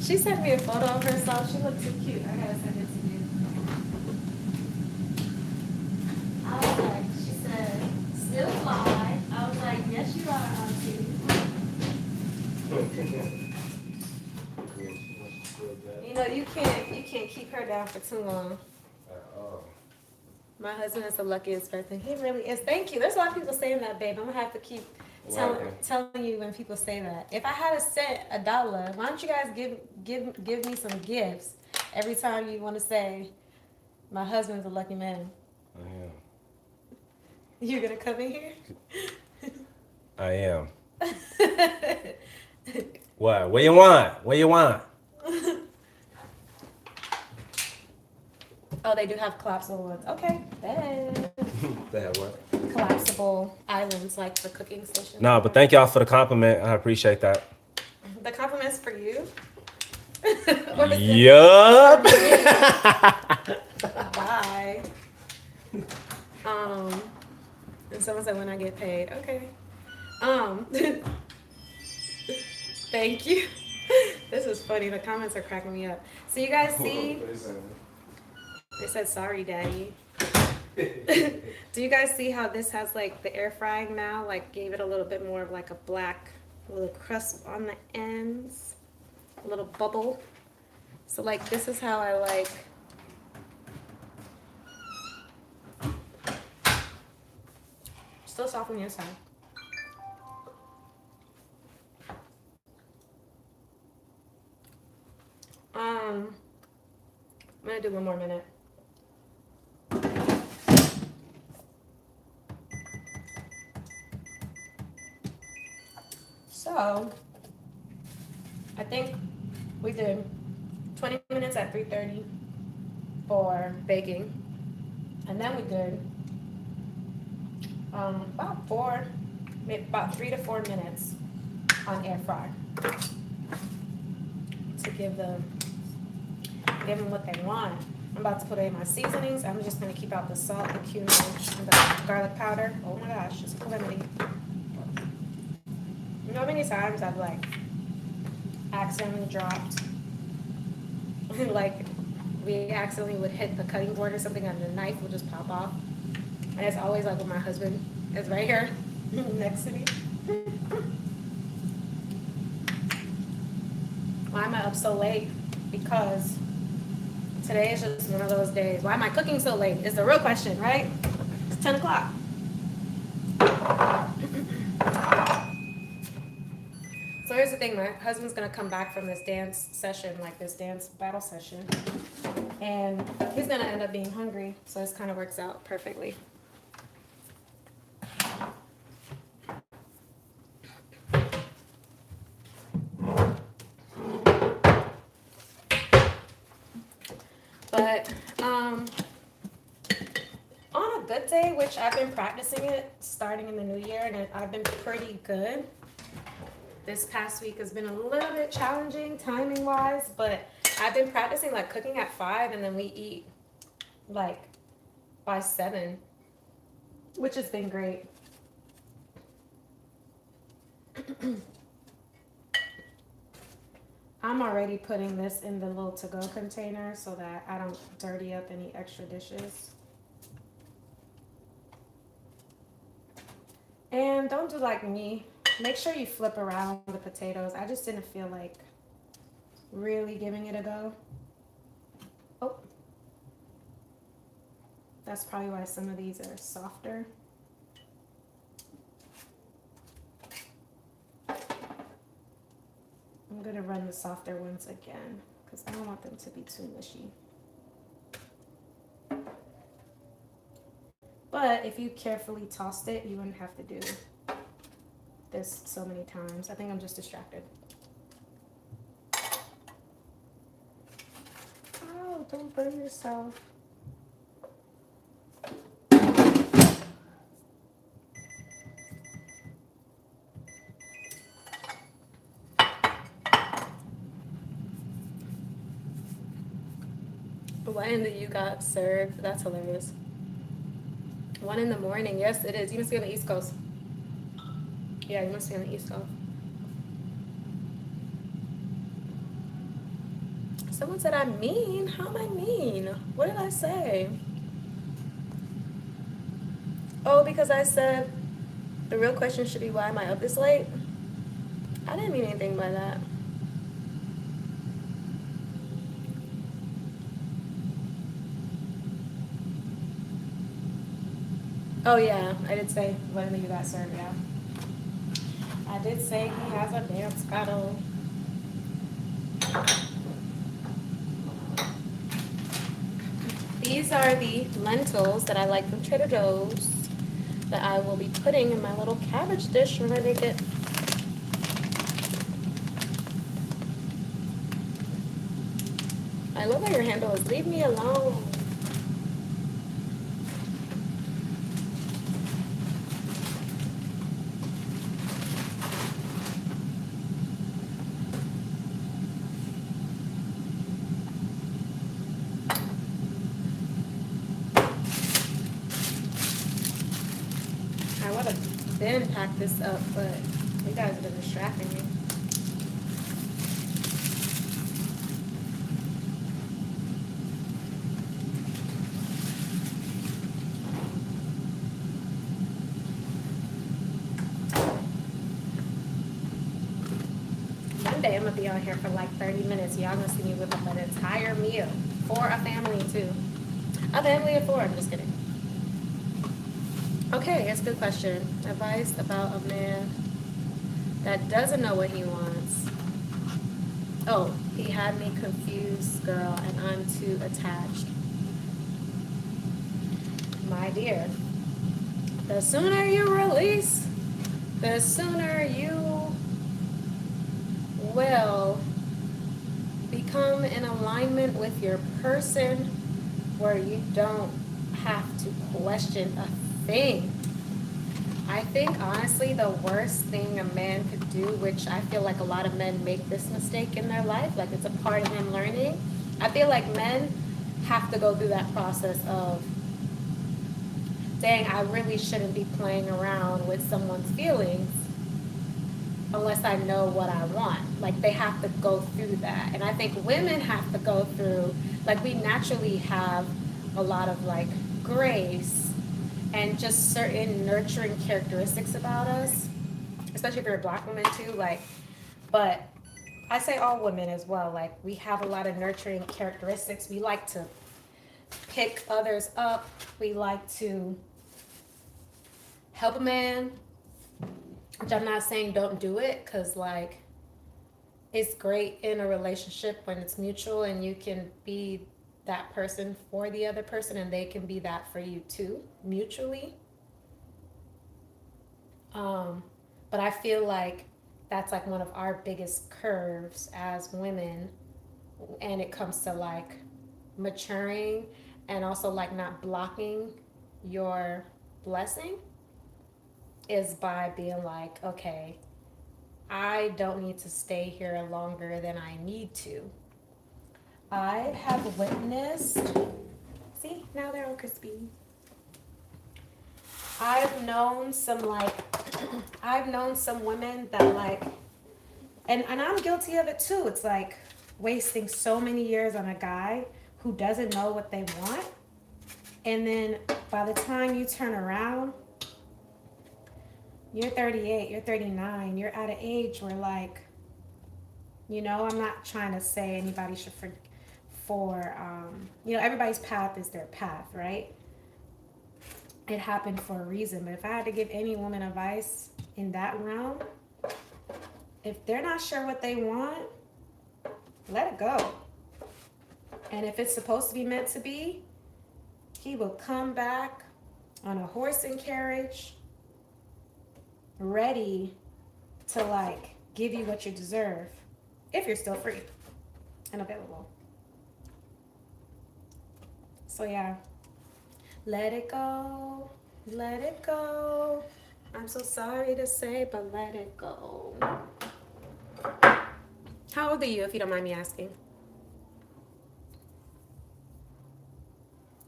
She sent me a photo of herself. She looked too cute. I gotta send it to you. I was like, she said, still fly. I was like, yes, you are, auntie. You know, you can't keep her down for too long. My husband is the luckiest person. He really is. Thank you. There's a lot of people saying that, babe. I'm gonna have to keep telling you when people say that. If I had a cent, $1, why don't you guys give me some gifts every time you want to say my husband's a lucky man? I am. You're gonna come in here? I am. What? What you want? What you want? Oh, they do have collapsible ones. Okay. They have what? Collapsible islands, like for cooking stations. No, but thank y'all for the compliment. I appreciate that. The compliment's for you. Yup. Bye. And someone said when I get paid. Okay. Thank you. This is funny. The comments are cracking me up. So you guys see? They said sorry, daddy. Do you guys see how this has like the air frying now? Like gave it a little bit more of like a black little crust on the ends, a little bubble. So like this is how I like. Still soft on the inside. I'm gonna do one more minute. So I think we did 20 minutes at 330 for baking, and then we did about 3 to 4 minutes on air fry to give them what they want. I'm about to put in my seasonings. I'm just gonna keep out the salt, the cumin, and the garlic powder. Oh my gosh, it's calamity. You know how many times I've like accidentally dropped, like we accidentally would hit the cutting board or something and the knife would just pop off. And it's always like when my husband is right here next to me. Why am I up so late? Because today is just one of those days. Why am I cooking so late? Is the real question, right? It's 10 o'clock. So here's the thing, my husband's gonna come back from this dance session, like this dance battle session, and he's gonna end up being hungry, so this kind of works out perfectly. But on a good day, which I've been practicing it starting in the new year, and I've been pretty good. This past week has been a little bit challenging timing wise, but I've been practicing like cooking at 5 and then we eat like by 7, which has been great. I'm already putting this in the little to-go container so that I don't dirty up any extra dishes. And don't do like me. Make sure you flip around the potatoes. I just didn't feel like really giving it a go. Oh. That's probably why some of these are softer. I'm gonna run the softer ones again because I don't want them to be too mushy. But if you carefully tossed it, you wouldn't have to do this so many times. I think I'm just distracted. Oh, don't burn yourself. When you got served? That's hilarious. 1 in the morning. Yes, it is. You must be on the East Coast. Yeah, you must be on the East Coast. Someone said I'm mean. How am I mean? What did I say? Oh, because I said the real question should be why am I up this late? I didn't mean anything by that. Oh yeah, I did say when you got served, yeah. I did say he has a dance battle. These are the lentils that I like from Trader Joe's that I will be putting in my little cabbage dish when I make it. I love how your handle is leave me alone. I would have been packed this up, but you guys have been distracting me. One day I'm gonna be on here for like 30 minutes. Y'all gonna see me whip up an entire meal for a family too. A family of 4, I'm just kidding. Okay, that's a good question. Advice about a man that doesn't know what he wants. Oh, he had me confused, girl, and I'm too attached. My dear, the sooner you release, the sooner you will become in alignment with your person where you don't have to question a thing. I think honestly the worst thing a man could do, which I feel like a lot of men make this mistake in their life, like it's a part of him learning. I feel like men have to go through that process of, dang, I really shouldn't be playing around with someone's feelings unless I know what I want. Like they have to go through that. And I think women have to go through, like we naturally have a lot of like grace and just certain nurturing characteristics about us, especially if you're a Black woman too, like, but I say all women as well, like we have a lot of nurturing characteristics. We like to pick others up. We like to help a man, which I'm not saying don't do it, because like it's great in a relationship when it's mutual and you can be that person for the other person and they can be that for you too, mutually. But I feel like that's like one of our biggest curves as women, and it comes to like maturing and also like not blocking your blessing, is by being like, okay, I don't need to stay here longer than I need to. I have witnessed, see, now they're all crispy. I've known some like, I've known some women that like, and I'm guilty of it too. It's like wasting so many years on a guy who doesn't know what they want. And then by the time you turn around, you're 38, you're 39, you're at an age where like, you know, I'm not trying to say anybody should you know, everybody's path is their path, right? It happened for a reason. But if I had to give any woman advice in that realm, if they're not sure what they want, let it go. And if it's supposed to be meant to be, he will come back on a horse and carriage, ready to like give you what you deserve, if you're still free and available. So yeah, let it go, let it go. I'm so sorry to say, but let it go. How old are you, if you don't mind me asking?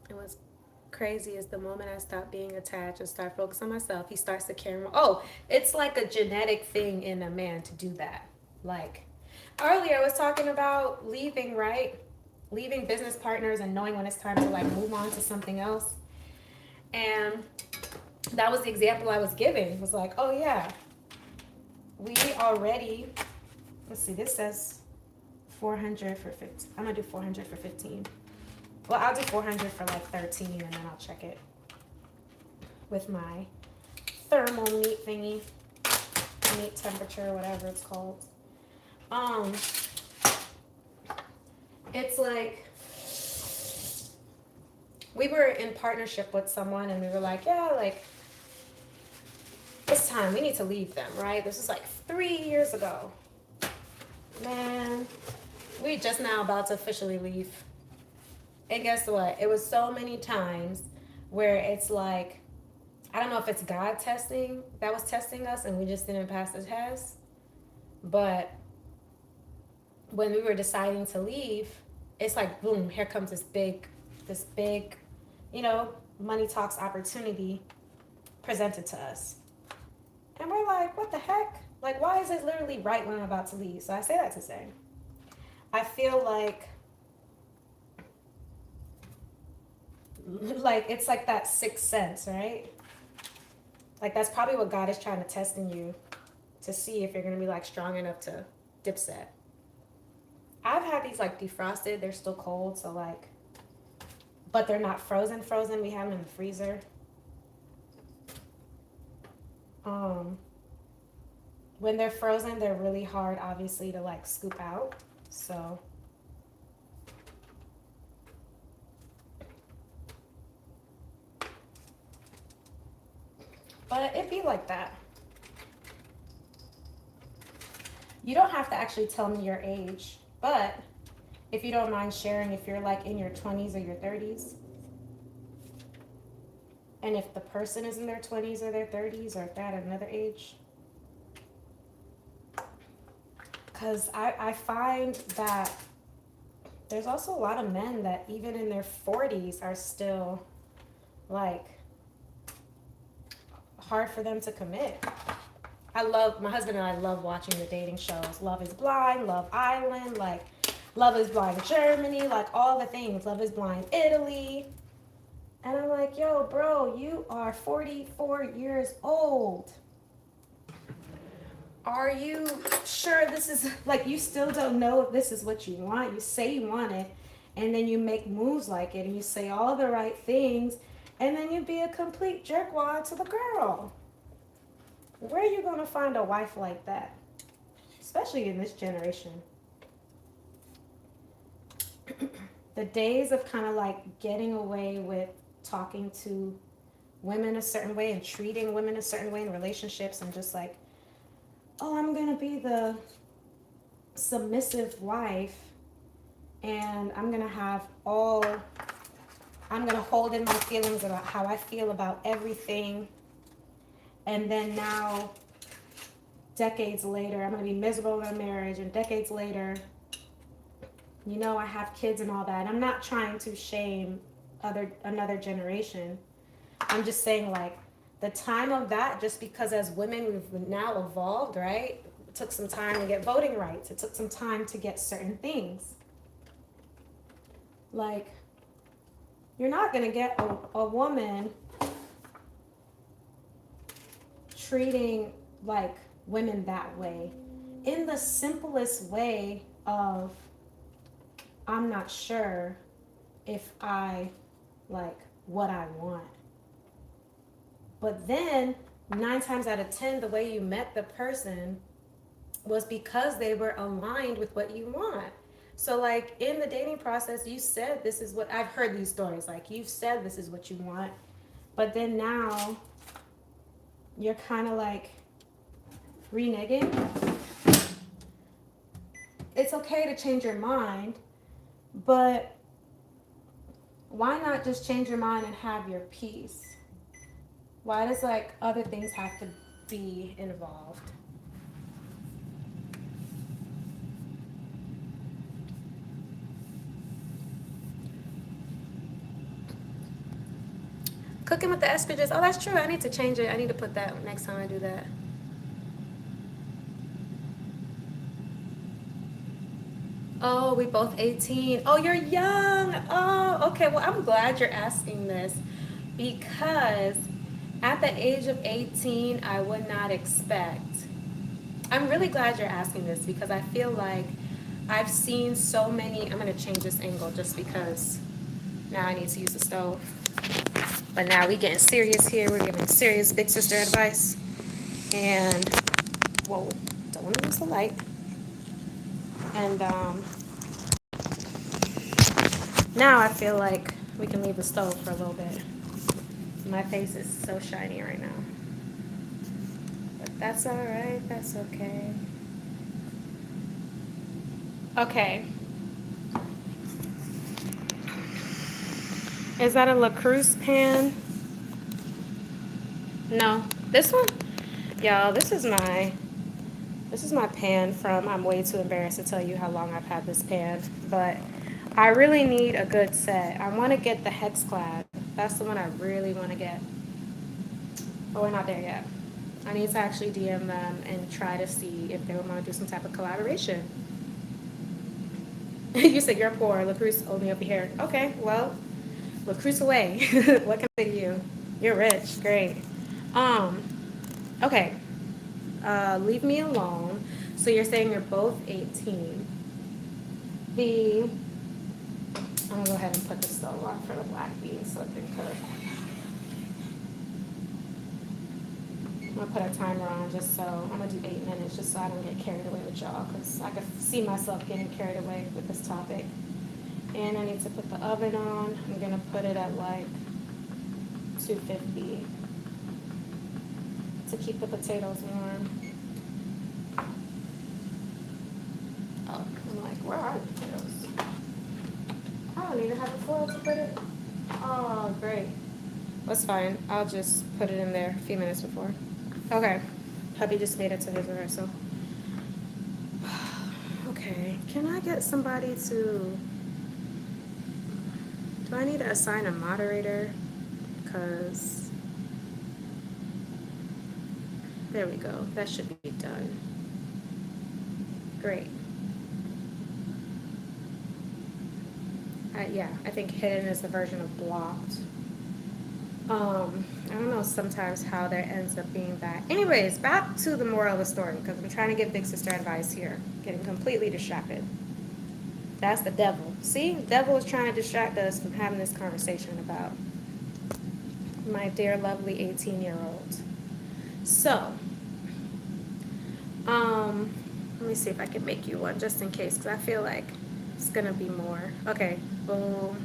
It was crazy is the moment I stop being attached and start focusing on myself, he starts to care more. Oh, it's like a genetic thing in a man to do that. Like earlier I was talking about leaving, right? leaving business partners and knowing when it's time to like move on to something else. And that was the example I was giving. It was like, oh yeah, we already, let's see, this says 400 for 15. I'm gonna do 400 for 15. Well, I'll do 400 for like 13 and then I'll check it with my thermal meat thingy, meat temperature, whatever it's called. It's like, we were in partnership with someone and we were like, yeah, like, it's time, we need to leave them, right? This is like 3 years ago. Man, we just now about to officially leave. And guess what? It was so many times where it's like, I don't know if it's God that was testing us and we just didn't pass the test. But when we were deciding to leave, it's like, boom, here comes this big, money talks opportunity presented to us. And we're like, what the heck? Like, why is it literally right when I'm about to leave? So I say that to say, I feel like it's like that sixth sense, right? Like that's probably what God is trying to test in you to see if you're going to be like strong enough to dipset. I've had these like defrosted, they're still cold, so like, but they're not frozen. We have them in the freezer. When they're frozen, they're really hard, obviously, to like scoop out. So but it be like that. You don't have to actually tell me your age, but if you don't mind sharing, if you're like in your 20s or your 30s, and if the person is in their 20s or their 30s, or if they're at another age. Because I find that there's also a lot of men that even in their 40s are still like hard for them to commit. My husband and I love watching the dating shows. Love is Blind, Love Island, like Love is Blind Germany, like all the things. Love is Blind Italy. And I'm like, yo, bro, you are 44 years old. Are you sure this is, like, you still don't know if this is what you want? You say you want it, and then you make moves like it, and you say all the right things, and then you be a complete jerkwad to the girl. Where are you going to find a wife like that? Especially in this generation. The days of kind of like getting away with talking to women a certain way and treating women a certain way in relationships and just like, oh, I'm going to be the submissive wife and I'm going to hold in my feelings about how I feel about everything. And then now, decades later, I'm going to be miserable in a marriage, and decades later, I have kids and all that. And I'm not trying to shame another generation. I'm just saying, like, the time of that, just because as women we've now evolved, right? It took some time to get voting rights. It took some time to get certain things. Like, you're not going to get a woman treating like women that way in the simplest way of, I'm not sure if I like what I want. But then 9 times out of 10, the way you met the person was because they were aligned with what you want. So like in the dating process, you said, this is what, I've heard these stories, like you've said this is what you want, but then now you're kind of like reneging. It's okay to change your mind, but why not just change your mind and have your peace? Why does like other things have to be involved? Cooking with the Eskridges. Oh, that's true. I need to change it. I need to put that next time I do that. Oh, we both 18. Oh, you're young. Oh, okay. Well, I'm glad you're asking this because at the age of 18, I would not expect. I'm really glad you're asking this because I feel like I've seen so many. I'm going to change this angle just because now I need to use the stove. But now we getting serious here. We're giving serious big sister advice. And, whoa, don't want to lose the light. And now I feel like we can leave the stove for a little bit. My face is so shiny right now. But that's all right. That's okay. Okay. Is that a La Cruz pan? No. This one? Y'all, this is my pan from, I'm way too embarrassed to tell you how long I've had this pan, but I really need a good set. I want to get the hex clad. That's the one I really want to get. But we're not there yet. I need to actually DM them and try to see if they would want to do some type of collaboration. You said you're poor. La Cruz only over here. Okay, well, La Cruz away. What can I say to you? You're rich. Great. Um, okay. Leave me alone. So you're saying you're both 18. I'm gonna go ahead and put the stove on for the black beans so it can cook. I'm gonna put a timer on just so, I'm gonna do 8 minutes just so I don't get carried away with y'all because I can see myself getting carried away with this topic. And I need to put the oven on. I'm gonna put it at like 250 to keep the potatoes warm. Oh, I'm like, where are the potatoes? I don't even have a foil to put it. Oh, great. That's fine. I'll just put it in there a few minutes before. Okay. Hubby just made it to his rehearsal. Okay. Can I get somebody to... Do I need to assign a moderator? Because... There we go. That should be done. Great. Yeah, I think hidden is the version of blocked. I don't know sometimes how there ends up being that. Anyways, back to the moral of the story, because I'm trying to give big sister advice here. Getting completely distracted. That's the devil. See, the devil is trying to distract us from having this conversation about my dear, lovely 18-year-old. So, let me see if I can make you one just in case, because I feel like it's gonna be more. Okay, boom.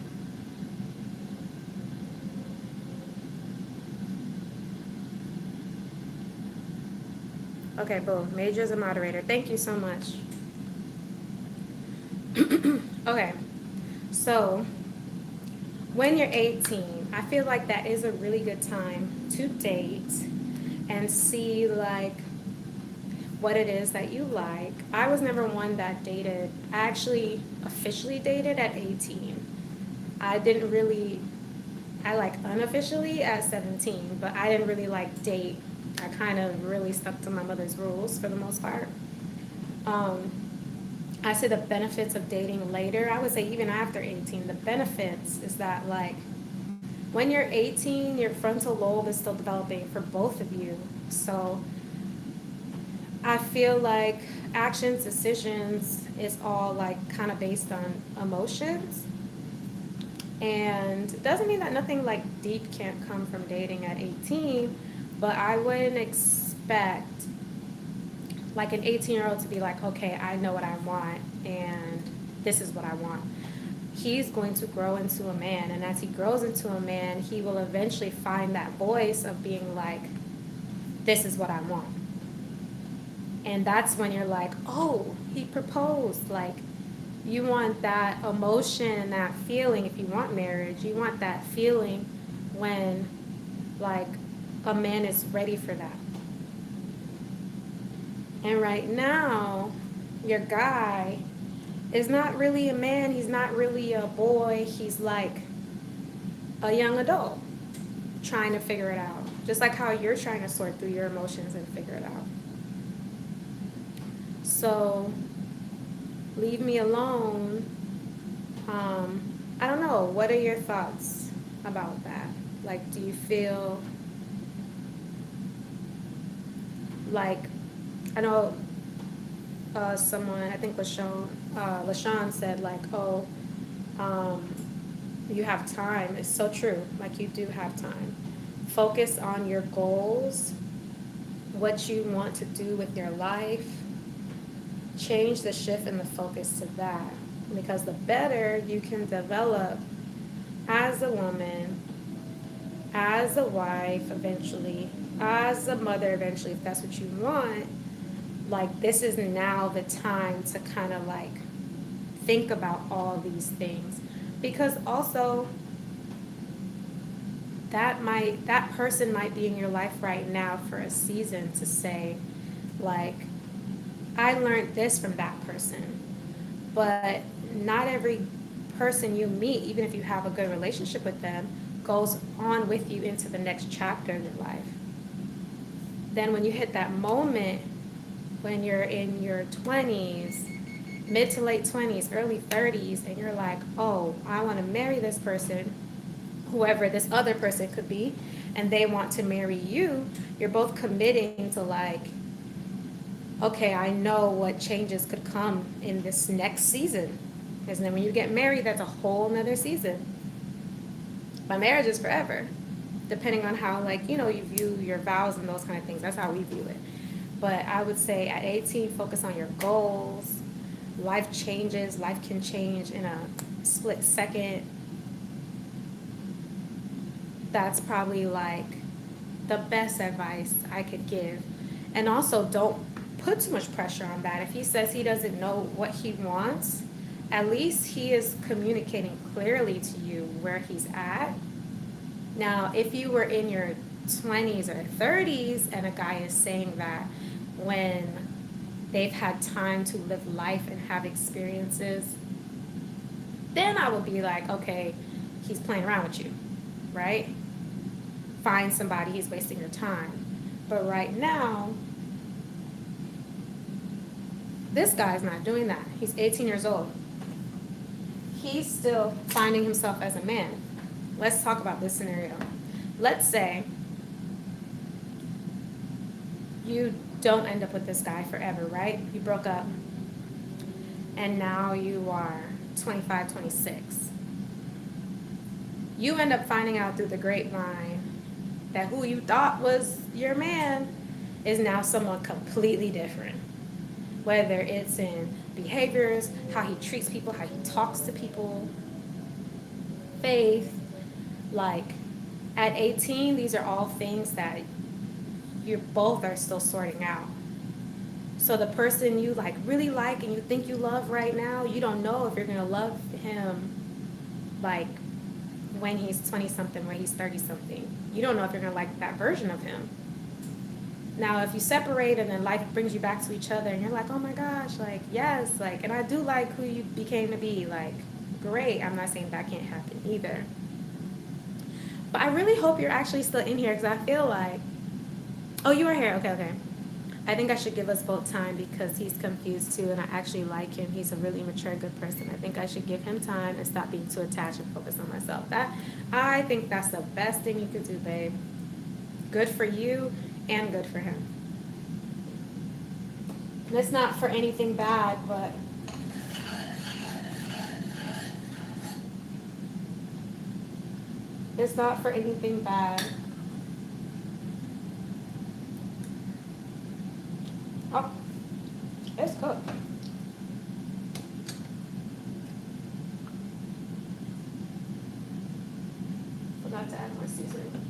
Okay, boom. Major as a moderator. Thank you so much. Okay, so when you're 18, I feel like that is a really good time to date and see like what it is that you like. I was never one that dated. I actually officially dated at 18. I didn't really, I like unofficially at 17, but I didn't really like date. I kind of really stuck to my mother's rules for the most part. I say the benefits of dating later. I would say even after 18, the benefits is that like when you're 18, your frontal lobe is still developing for both of you. So I feel like actions, decisions is all like kind of based on emotions. And it doesn't mean that nothing like deep can't come from dating at 18, but I wouldn't expect like an 18-year-old to be like, okay, I know what I want and this is what I want. He's going to grow into a man, and as he grows into a man, he will eventually find that voice of being like, this is what I want. And that's when you're like, oh, he proposed. Like, you want that emotion, that feeling. If you want marriage, you want that feeling when like a man is ready for that. And right now, your guy is not really a man. He's not really a boy. He's like a young adult trying to figure it out. Just like how you're trying to sort through your emotions and figure it out. So leave me alone. I don't know. What are your thoughts about that? Like, do you feel like, I know someone, I think LaShawn said like, oh, um, you have time. It's so true. Like, you do have time. Focus on your goals, what you want to do with your life. Change the shift and the focus to that. Because the better you can develop as a woman, as a wife eventually, as a mother eventually, if that's what you want, like this is now the time to kind of like think about all these things. Because also that person might be in your life right now for a season to say, like, I learned this from that person. But not every person you meet, even if you have a good relationship with them, goes on with you into the next chapter of your life. Then when you hit that moment when you're in your 20s, mid to late 20s, early 30s, and you're like, oh, I want to marry this person, whoever this other person could be, and they want to marry you, you're both committing to like, okay, I know what changes could come in this next season. Because then when you get married, that's a whole nother season. But marriage is forever, depending on how, like, you view your vows and those kind of things. That's how we view it. But I would say at 18, focus on your goals. Life changes. Life can change in a split second. That's probably like the best advice I could give. And also, don't put too much pressure on that. If he says he doesn't know what he wants, at least he is communicating clearly to you where he's at. Now, if you were in your 20s or 30s and a guy is saying that when they've had time to live life and have experiences, then I would be like, okay, he's playing around with you, right? Find somebody, he's wasting your time. But right now, this guy's not doing that. He's 18 years old. He's still finding himself as a man. Let's talk about this scenario. Let's say you don't end up with this guy forever, right? You broke up, and now you are 25, 26. You end up finding out through the grapevine that who you thought was your man is now someone completely different. Whether it's in behaviors, how he treats people, how he talks to people, faith, like at 18, these are all things that you both are still sorting out. So the person you like really like and you think you love right now, you don't know if you're gonna love him like when he's 20 something, when he's 30 something. You don't know if you're gonna like that version of him. Now, if you separate and then life brings you back to each other and you're like, oh my gosh, like, yes, like, and I do like who you became to be, like, great. I'm not saying that can't happen either. But I really hope you're actually still in here because I feel like, oh, you are here. Okay, okay. I think I should give us both time because he's confused too and I actually like him. He's a really mature, good person. I think I should give him time and stop being too attached and focus on myself. I think that's the best thing you could do, babe. Good for you and good for him. And it's not for anything bad, but it's not for anything bad. Oh, it's cooked. Forgot to add more seasoning.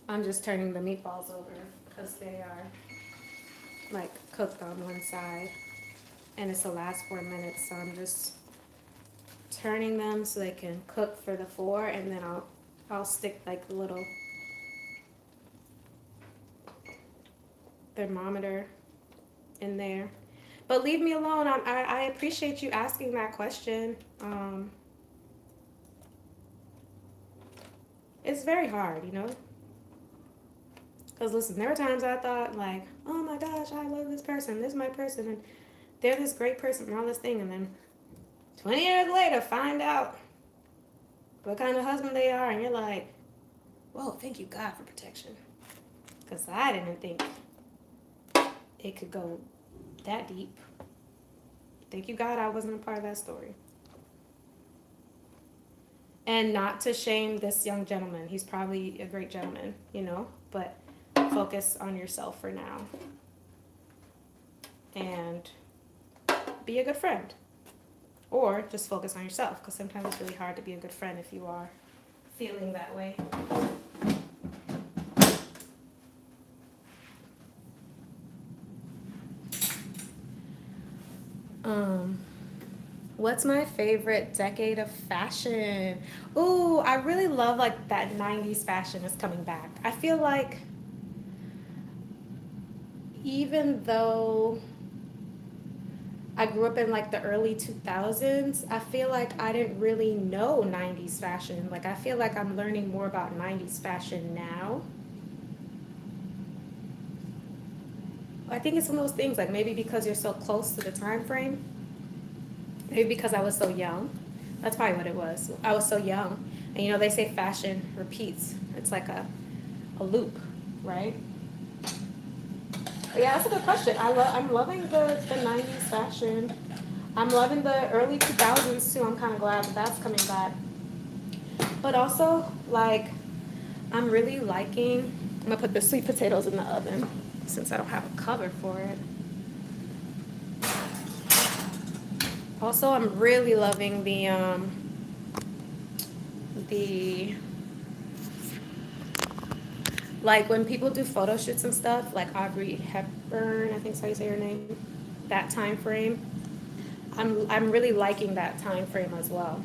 I'm just turning the meatballs over because they are like cooked on one side and it's the last 4 minutes, so I'm just turning them so they can cook for the 4 and then I'll stick like the little thermometer in there. But leave me alone. I appreciate you asking that question. It's very hard, you know? Because listen, there were times I thought, like, oh my gosh, I love this person. This is my person. And they're this great person and all this thing. And then 20 years later, find out what kind of husband they are. And you're like, whoa, thank you, God, for protection. Because I didn't think it could go that deep. Thank you, God, I wasn't a part of that story. And not to shame this young gentleman. He's probably a great gentleman, you know, but focus on yourself for now. And be a good friend. Or just focus on yourself, because sometimes it's really hard to be a good friend if you are feeling that way. What's my favorite decade of fashion? Ooh, I really love like that 90s fashion is coming back. I feel like even though I grew up in like the early 2000s, I feel like I didn't really know 90s fashion. Like I feel like I'm learning more about 90s fashion now. I think it's one of those things, like maybe because you're so close to the time frame. Maybe because I was so young. That's probably what it was. I was so young. And you know, they say fashion repeats. It's like a loop, right? But yeah, that's a good question. I'm loving the 90s fashion. I'm loving the early 2000s too. I'm kind of glad that that's coming back. But also, like, I'm really liking, I'm gonna put the sweet potatoes in the oven since I don't have a cover for it. Also, I'm really loving the like when people do photo shoots and stuff, like Audrey Hepburn, I think that's how you say her name, that time frame. I'm really liking that time frame as well.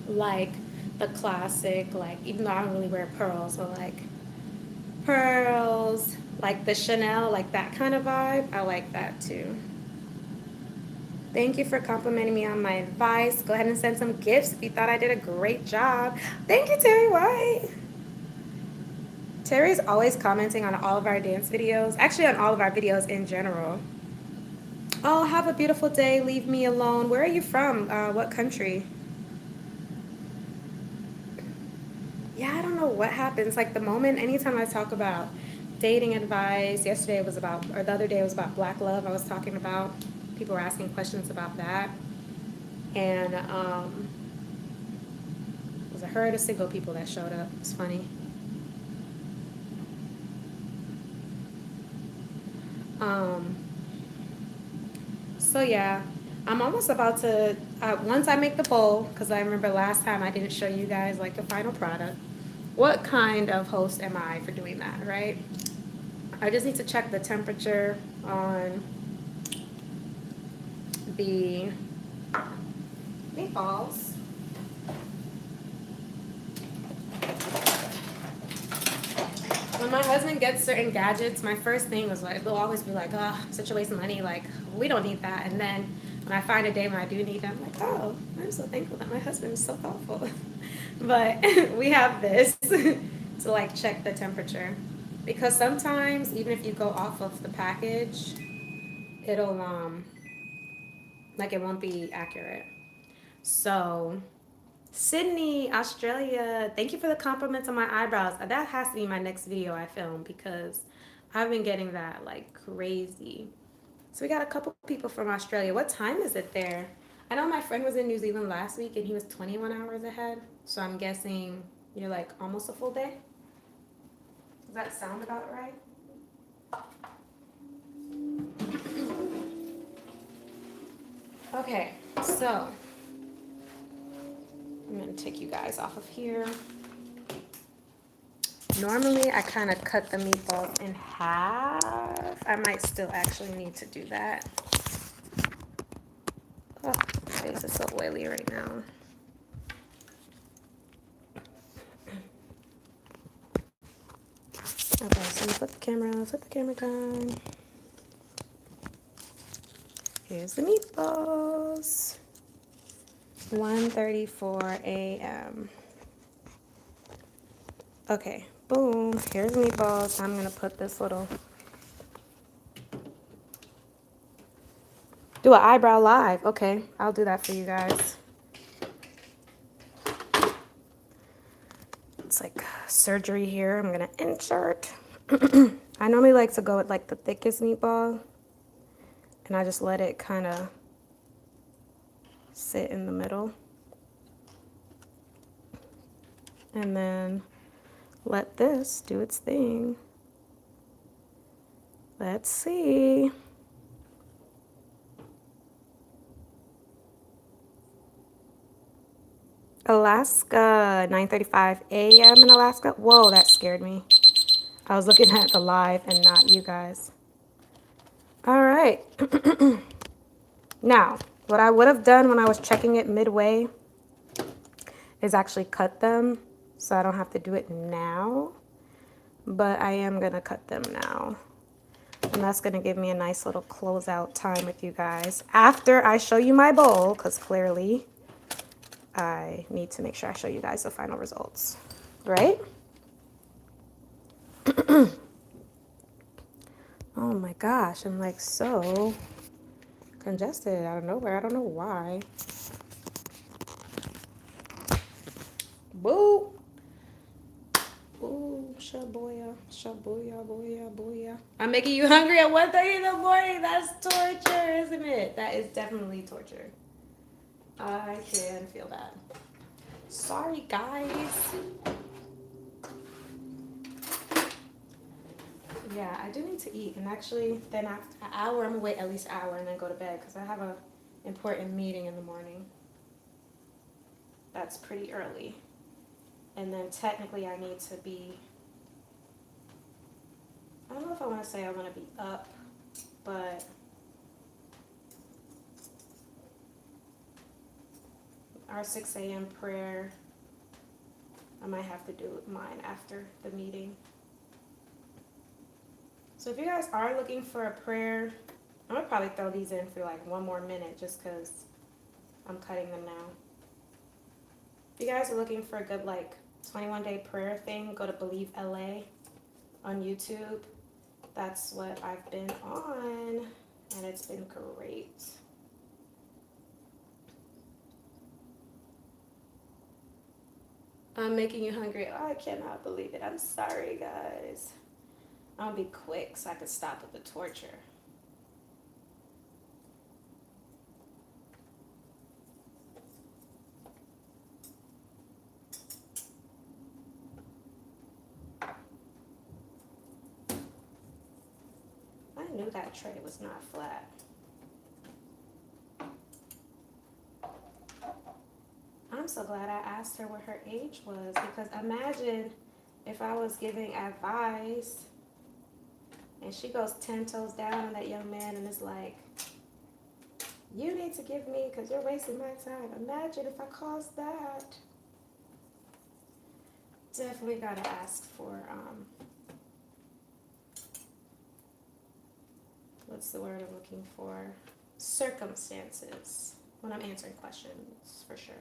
Like the classic, like even though I don't really wear pearls, but like pearls, like the Chanel, like that kind of vibe. I like that too. Thank you for complimenting me on my advice. Go ahead and send some gifts if you thought I did a great job. Thank you, Terry White. Terry's always commenting on all of our dance videos, actually on all of our videos in general. Oh, have a beautiful day. Leave me alone. Where are you from? What country? Yeah, I don't know what happens. Like the moment, anytime I talk about dating advice, yesterday it was about, or the other day it was about black love. I was talking about, people were asking questions about that. And it was a herd of single people that showed up. It's funny. So yeah, I'm almost about to, once I make the bowl, because I remember last time I didn't show you guys like the final product. What kind of host am I for doing that, right? I just need to check the temperature on the meatballs. When my husband gets certain gadgets, my first thing was like, they'll always be like, oh, such a waste of money. Like, we don't need that. And then when I find a day when I do need them, I'm like, oh, I'm so thankful that my husband is so thoughtful. But we have this to like check the temperature. Because sometimes, even if you go off of the package, it'll, like it won't be accurate. So Sydney, Australia, thank you for the compliments on my eyebrows. That has to be my next video I film because I've been getting that like crazy. So we got a couple people from Australia. What time is it there? I know my friend was in New Zealand last week and he was 21 hours ahead. So I'm guessing you're like almost a full day. Does that sound about right? Okay, so I'm gonna take you guys off of here. Normally I kind of cut the meatballs in half. I might still actually need to do that. Oh, my face is so oily right now. Okay, so flip the camera time. Here's the meatballs. 1:34 a.m. Okay, boom. Here's meatballs. I'm gonna put this little do an eyebrow live. Okay, I'll do that for you guys. It's like surgery here. I'm gonna insert. I normally like to go with like the thickest meatball, and I just let it kind of sit in the middle. And then let this do its thing. Let's see. Alaska, 9:35 a.m. in Alaska. Whoa, that scared me. I was looking at the live and not you guys. All right. Now, what I would have done when I was checking it midway is actually cut them, so I don't have to do it now. But I am going to cut them now. And that's going to give me a nice little closeout time with you guys after I show you my bowl, because clearly I need to make sure I show you guys the final results, right? Oh my gosh, I'm like so congested out of nowhere. I don't know why. Boo! Ooh, shaboya, shaboya, boya, boya. I'm making you hungry at 1:30 in the morning. That's torture, isn't it? That is definitely torture. I can feel that. Sorry, guys. Yeah, I do need to eat. And actually, then after an hour, I'm going to wait at least an hour and then go to bed because I have a important meeting in the morning. That's pretty early. And then technically I need to be, I don't know if I want to say I want to be up, but our 6 a.m. prayer, I might have to do mine after the meeting. So if you guys are looking for a prayer, I'm going to probably throw these in for like one more minute just because I'm cutting them now. If you guys are looking for a good like 21-day prayer thing, go to Believe LA on YouTube. That's what I've been on, and it's been great. I'm making you hungry. Oh, I cannot believe it. I'm sorry, guys. I'll be quick so I can stop with the torture. I knew that tray was not flat. I'm so glad I asked her what her age was, because imagine if I was giving advice and she goes 10 toes down on that young man and is like, you need to give me because you're wasting my time. Imagine if I caused that. Definitely gotta ask for, what's the word I'm looking for? Circumstances when I'm answering questions, for sure.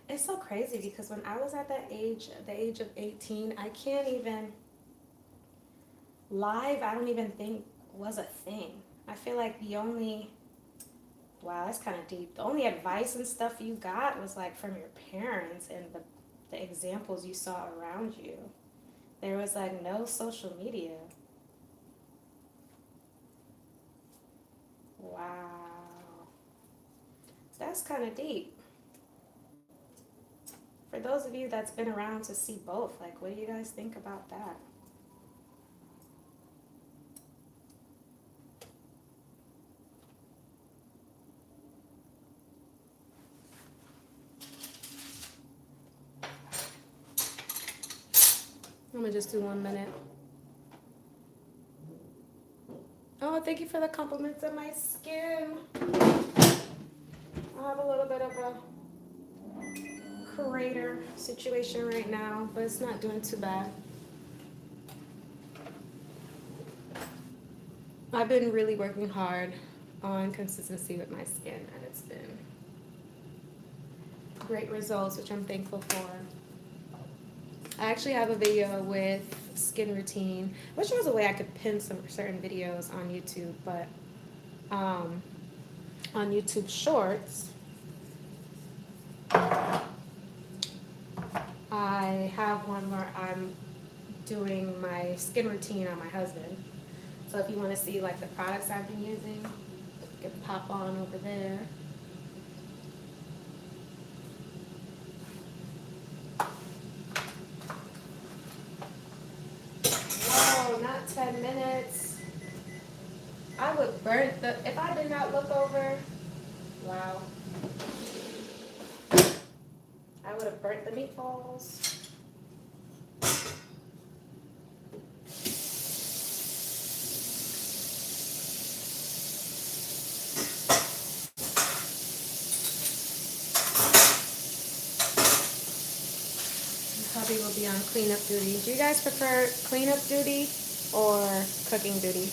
It's so crazy because when I was at that age, the age of 18, I can't even, live, I don't even think was a thing. I feel like the only, wow, that's kind of deep. The only advice and stuff you got was like from your parents and the examples you saw around you. There was like no social media. Wow. That's kind of deep. For those of you that's been around to see both, like, what do you guys think about that? I'm gonna just do 1 minute. Oh, thank you for the compliments on my skin. I have a little bit of a crater situation right now, but it's not doing too bad. I've been really working hard on consistency with my skin, and it's been great results, which I'm thankful for. I actually have a video with skin routine. I wish there was a way I could pin some certain videos on YouTube, but um, on YouTube Shorts, I have one where I'm doing my skin routine on my husband. So if you want to see like the products I've been using, you can pop on over there. Whoa, not 10 minutes. I would burn the, if I did not look over, wow. I would have burnt the meatballs. Hubby will be on cleanup duty. Do you guys prefer cleanup duty or cooking duty?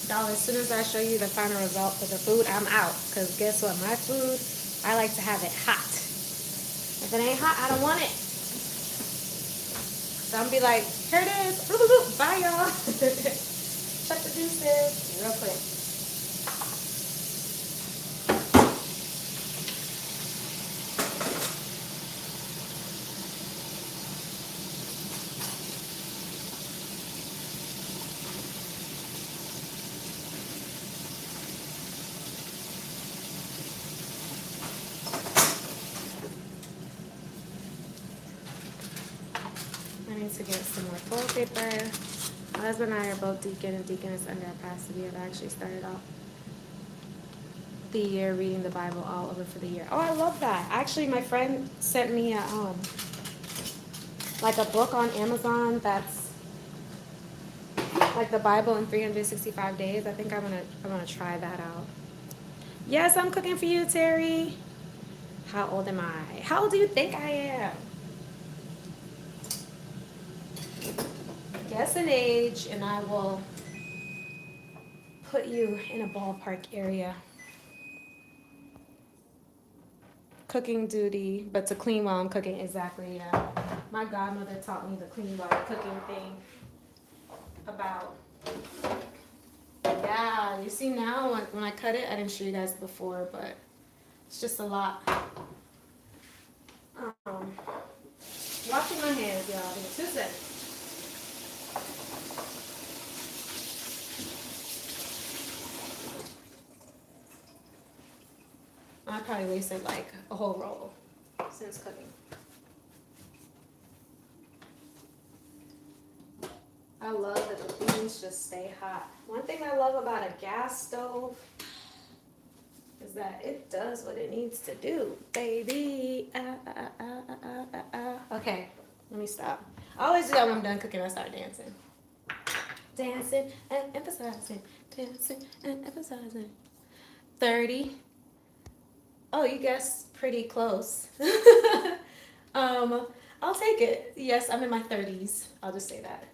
Y'all, as soon as I show you the final result for the food, I'm out. Because guess what? My food, I like to have it hot. If it ain't hot, I don't want it. So I'm going to be like, here it is. Bye, y'all. Check the juices real quick. I need to get some more toilet paper. My husband and I are both deacon and deaconess under our pastor. We have actually started off the year reading the Bible all over for the year. Oh, I love that. Actually, my friend sent me a like a book on Amazon that's like the Bible in 365 days. I think I'm gonna try that out. Yes, I'm cooking for you, Terry. How old am I? How old do you think I am? Guess an age, and I will put you in a ballpark area. Cooking duty, but to clean while I'm cooking, exactly, yeah. My godmother taught me the clean while cooking thing about, yeah, you see now, when I cut it, I didn't show you guys before, but it's just a lot. Washing my hands, y'all, in 2 seconds. I probably wasted like a whole roll since cooking. I love that the beans just stay hot. One thing I love about a gas stove is that it does what it needs to do, baby. Okay, let me stop. I always do that when I'm done cooking. I start dancing. Dancing and emphasizing. Dancing and emphasizing. 30. Oh, you guessed pretty close. I'll take it. Yes, I'm in my 30s. I'll just say that.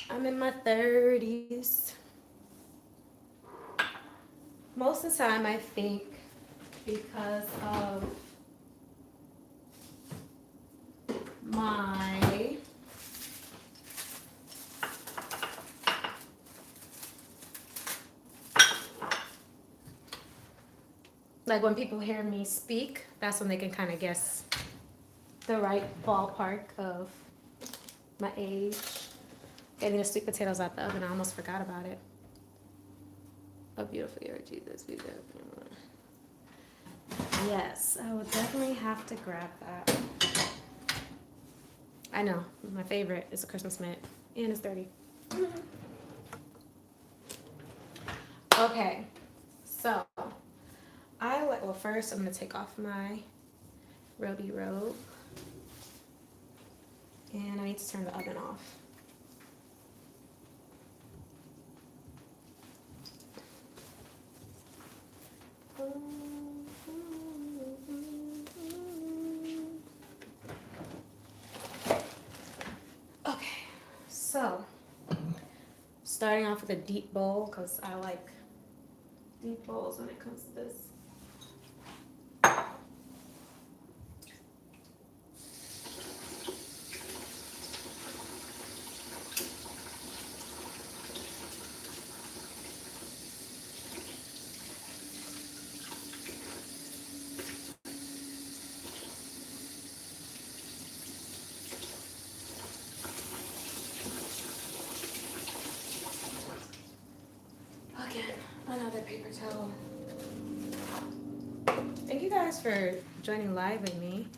I'm in my 30s. Most of the time, I think because of my like when people hear me speak, that's when they can kind of guess the right ballpark of my age. Getting the sweet potatoes out the oven, I almost forgot about it. Oh, beautiful year, Jesus. Yes, I would definitely have to grab that. I know, my favorite is a Christmas mint, and it's dirty. Okay, so well, first I'm gonna take off my roby robe. And I need to turn the oven off. Okay, so starting off with a deep bowl because I like deep bowls when it comes to this. Again, another paper towel. Thank you guys for joining live with me.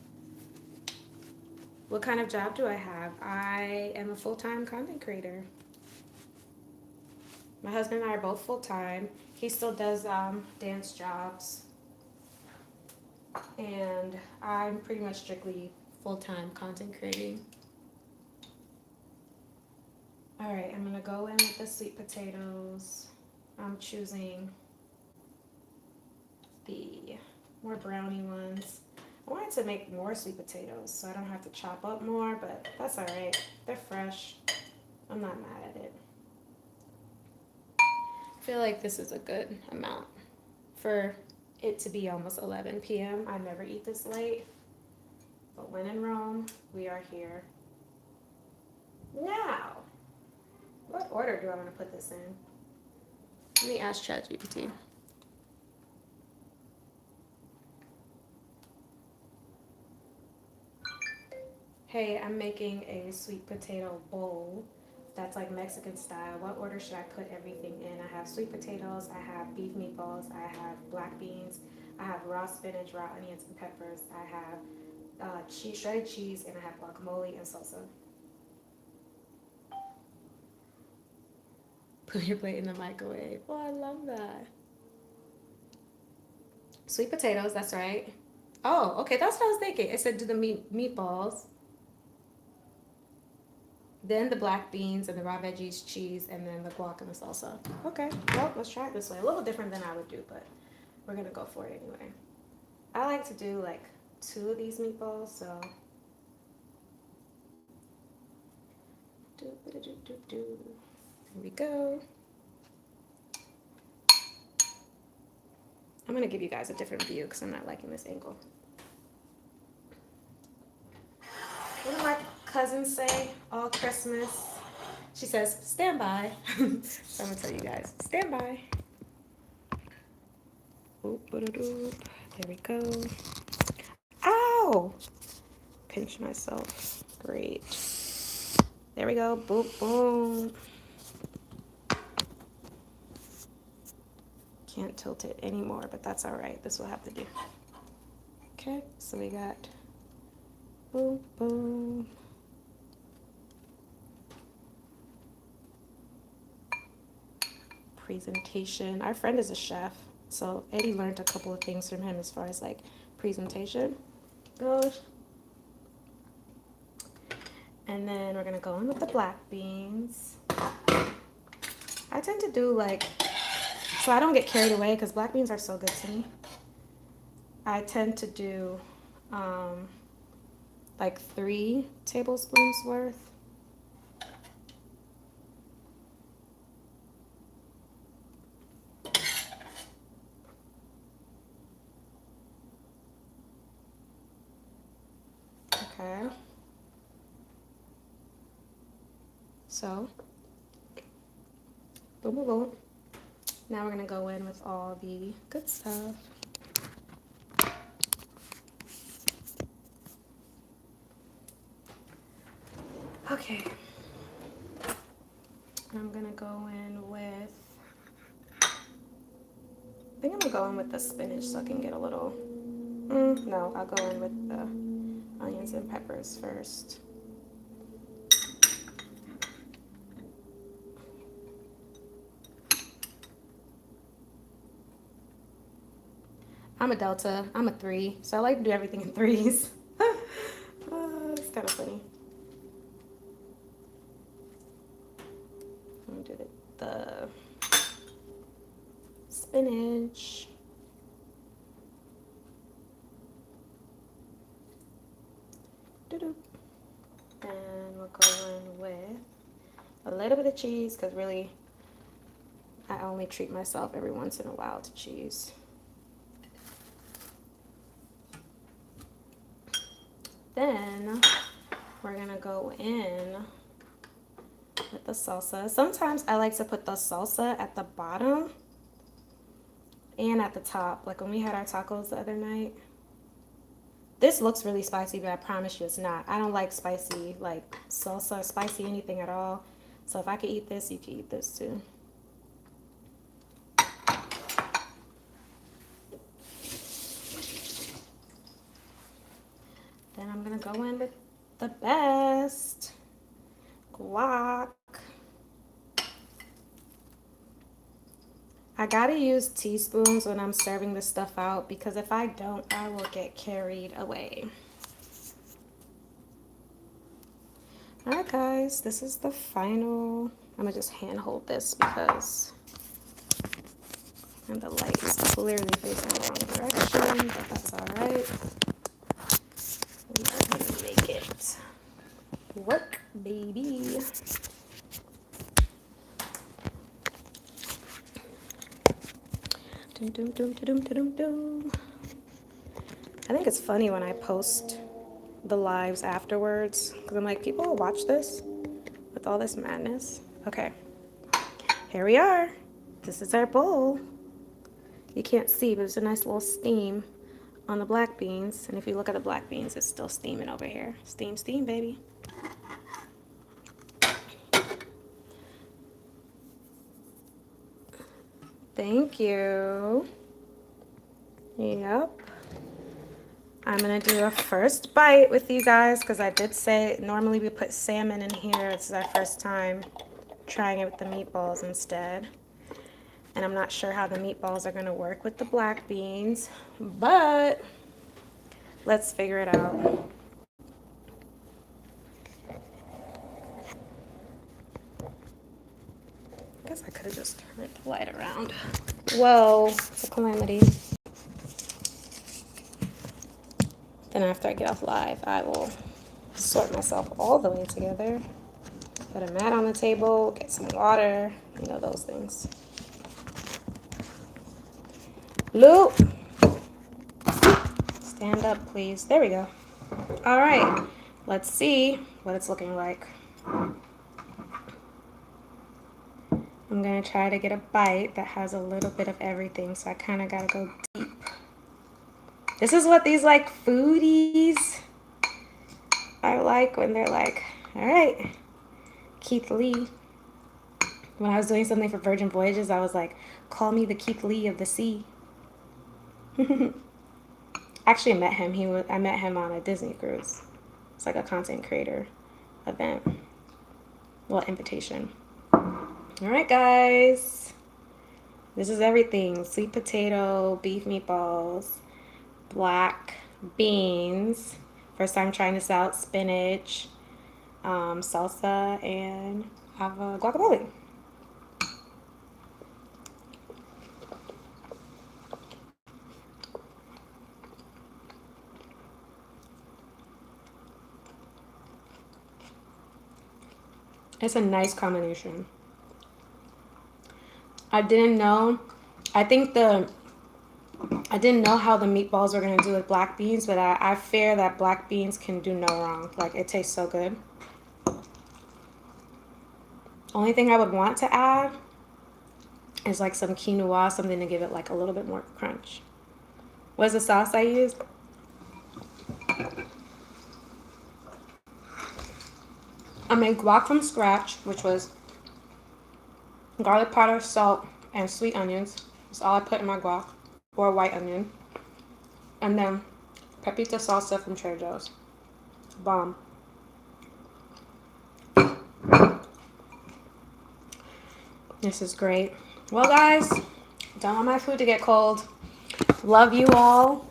What kind of job do I have? I am a full-time content creator. My husband and I are both full-time. He still does dance jobs. And I'm pretty much strictly full-time content creating. All right, I'm gonna go in with the sweet potatoes. I'm choosing the more browny ones. I wanted to make more sweet potatoes so I don't have to chop up more, but that's all right. They're fresh. I'm not mad at it. I feel like this is a good amount for it to be almost 11 p.m. I never eat this late, but when in Rome, we are here. Now, what order do I want to put this in? Let me ask ChatGPT. Hey, I'm making a sweet potato bowl that's like Mexican style. What order should I put everything in? I have sweet potatoes, I have beef meatballs, I have black beans, I have raw spinach, raw onions, and peppers. I have cheese, shredded cheese, and I have guacamole and salsa. Put your plate in the microwave. Oh, I love that. Sweet potatoes, that's right. Oh, okay, that's what I was thinking. It said do the meatballs, then the black beans and the raw veggies, cheese, and then the guac and the salsa. Okay, well, let's try it this way. A little different than I would do, but we're gonna go for it anyway. I like to do like 2 of these meatballs, so. Here we go. I'm gonna give you guys a different view because I'm not liking this angle. What do my cousins say all Christmas? She says, stand by. So I'm gonna tell you guys, stand by. There we go. Ow! Pinch myself. Great. There we go. Boop, boom. Can't tilt it anymore, but that's all right. This will have to do. Okay, so we got boom, boom. Presentation. Our friend is a chef, so Eddie learned a couple of things from him as far as like presentation goes. And then we're gonna go in with the black beans. I tend to do like, so I don't get carried away because black beans are so good to me. I tend to do like 3 tablespoons worth. Okay. So, boom, boom, boom. Now we're gonna go in with all the good stuff. Okay. I'm gonna go in with, I think I'm gonna go in with the spinach so I can get a little, no, I'll go in with the onions and peppers first. I'm a Delta, I'm a 3, so I like to do everything in 3s. It's kind of funny. do the spinach. And we'll go in with a little bit of cheese because really I only treat myself every once in a while to cheese. Then we're gonna go in with the salsa. Sometimes I like to put the salsa at the bottom and at the top, like when we had our tacos the other night. This looks really spicy, but I promise you it's not. I don't like spicy, like salsa, spicy, anything at all. So if I could eat this, you can eat this too. Then I'm gonna go in with the best guac. I gotta use teaspoons when I'm serving this stuff out because if I don't, I will get carried away. All right, guys, this is the final. I'm gonna just hand hold this because and the light is clearly facing the wrong direction, but that's all right. We are gonna make it work, baby. Dum, dum, dum, dum, dum, dum. I think it's funny when I post the lives afterwards because I'm like, people will watch this with all this madness. Okay, here we are. This is our bowl. You can't see, but there's a nice little steam on the black beans. And if you look at the black beans, it's still steaming over here. Steam, steam, baby. Thank you. Yep. I'm gonna do a first bite with you guys because I did say normally we put salmon in here. This is our first time trying it with the meatballs instead. And I'm not sure how the meatballs are gonna work with the black beans, but let's figure it out. I guess I could have just turned the light around. Whoa, it's a calamity. Then after I get off live, I will sort myself all the way together. Put a mat on the table, get some water, you know, those things. Luke, stand up, please. There we go. All right, let's see what it's looking like. I'm gonna try to get a bite that has a little bit of everything, so I kind of gotta go deep. This is what these like foodies are like when they're like, all right, Keith Lee. When I was doing something for Virgin Voyages, I was like, call me the Keith Lee of the sea. Actually, I met him. I met him on a Disney cruise. It's like a content creator event. Well, invitation. All right, guys. This is everything. Sweet potato, beef meatballs, black beans. First time trying this out. Spinach, salsa, and have a guacamole. It's a nice combination. I didn't know. I didn't know how the meatballs were going to do with black beans, but I fear that black beans can do no wrong. Like, it tastes so good. Only thing I would want to add is like some quinoa, something to give it like a little bit more crunch. What's the sauce I used? I made guac from scratch, which was garlic powder, salt, and sweet onions. That's all I put in my guac, or white onion. And then pepita salsa from Trader Joe's. Bomb. This is great. Well, guys, don't want my food to get cold. Love you all.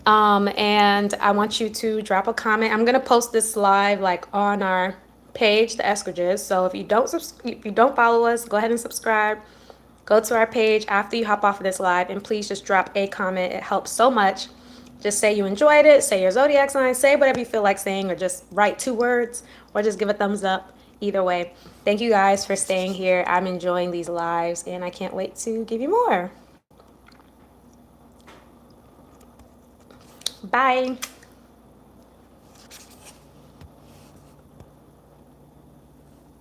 And I want you to drop a comment. I'm going to post this live like on our page, the Eskridges. So if you don't follow us, go ahead and subscribe. Go to our page after you hop off of this live, and please just drop a comment. It helps so much. Just say you enjoyed it, say your zodiac sign, say whatever you feel like saying, or just write 2 words, or just give a thumbs up. Either way, thank you guys for staying here. I'm enjoying these lives, and I can't wait to give you more. Bye.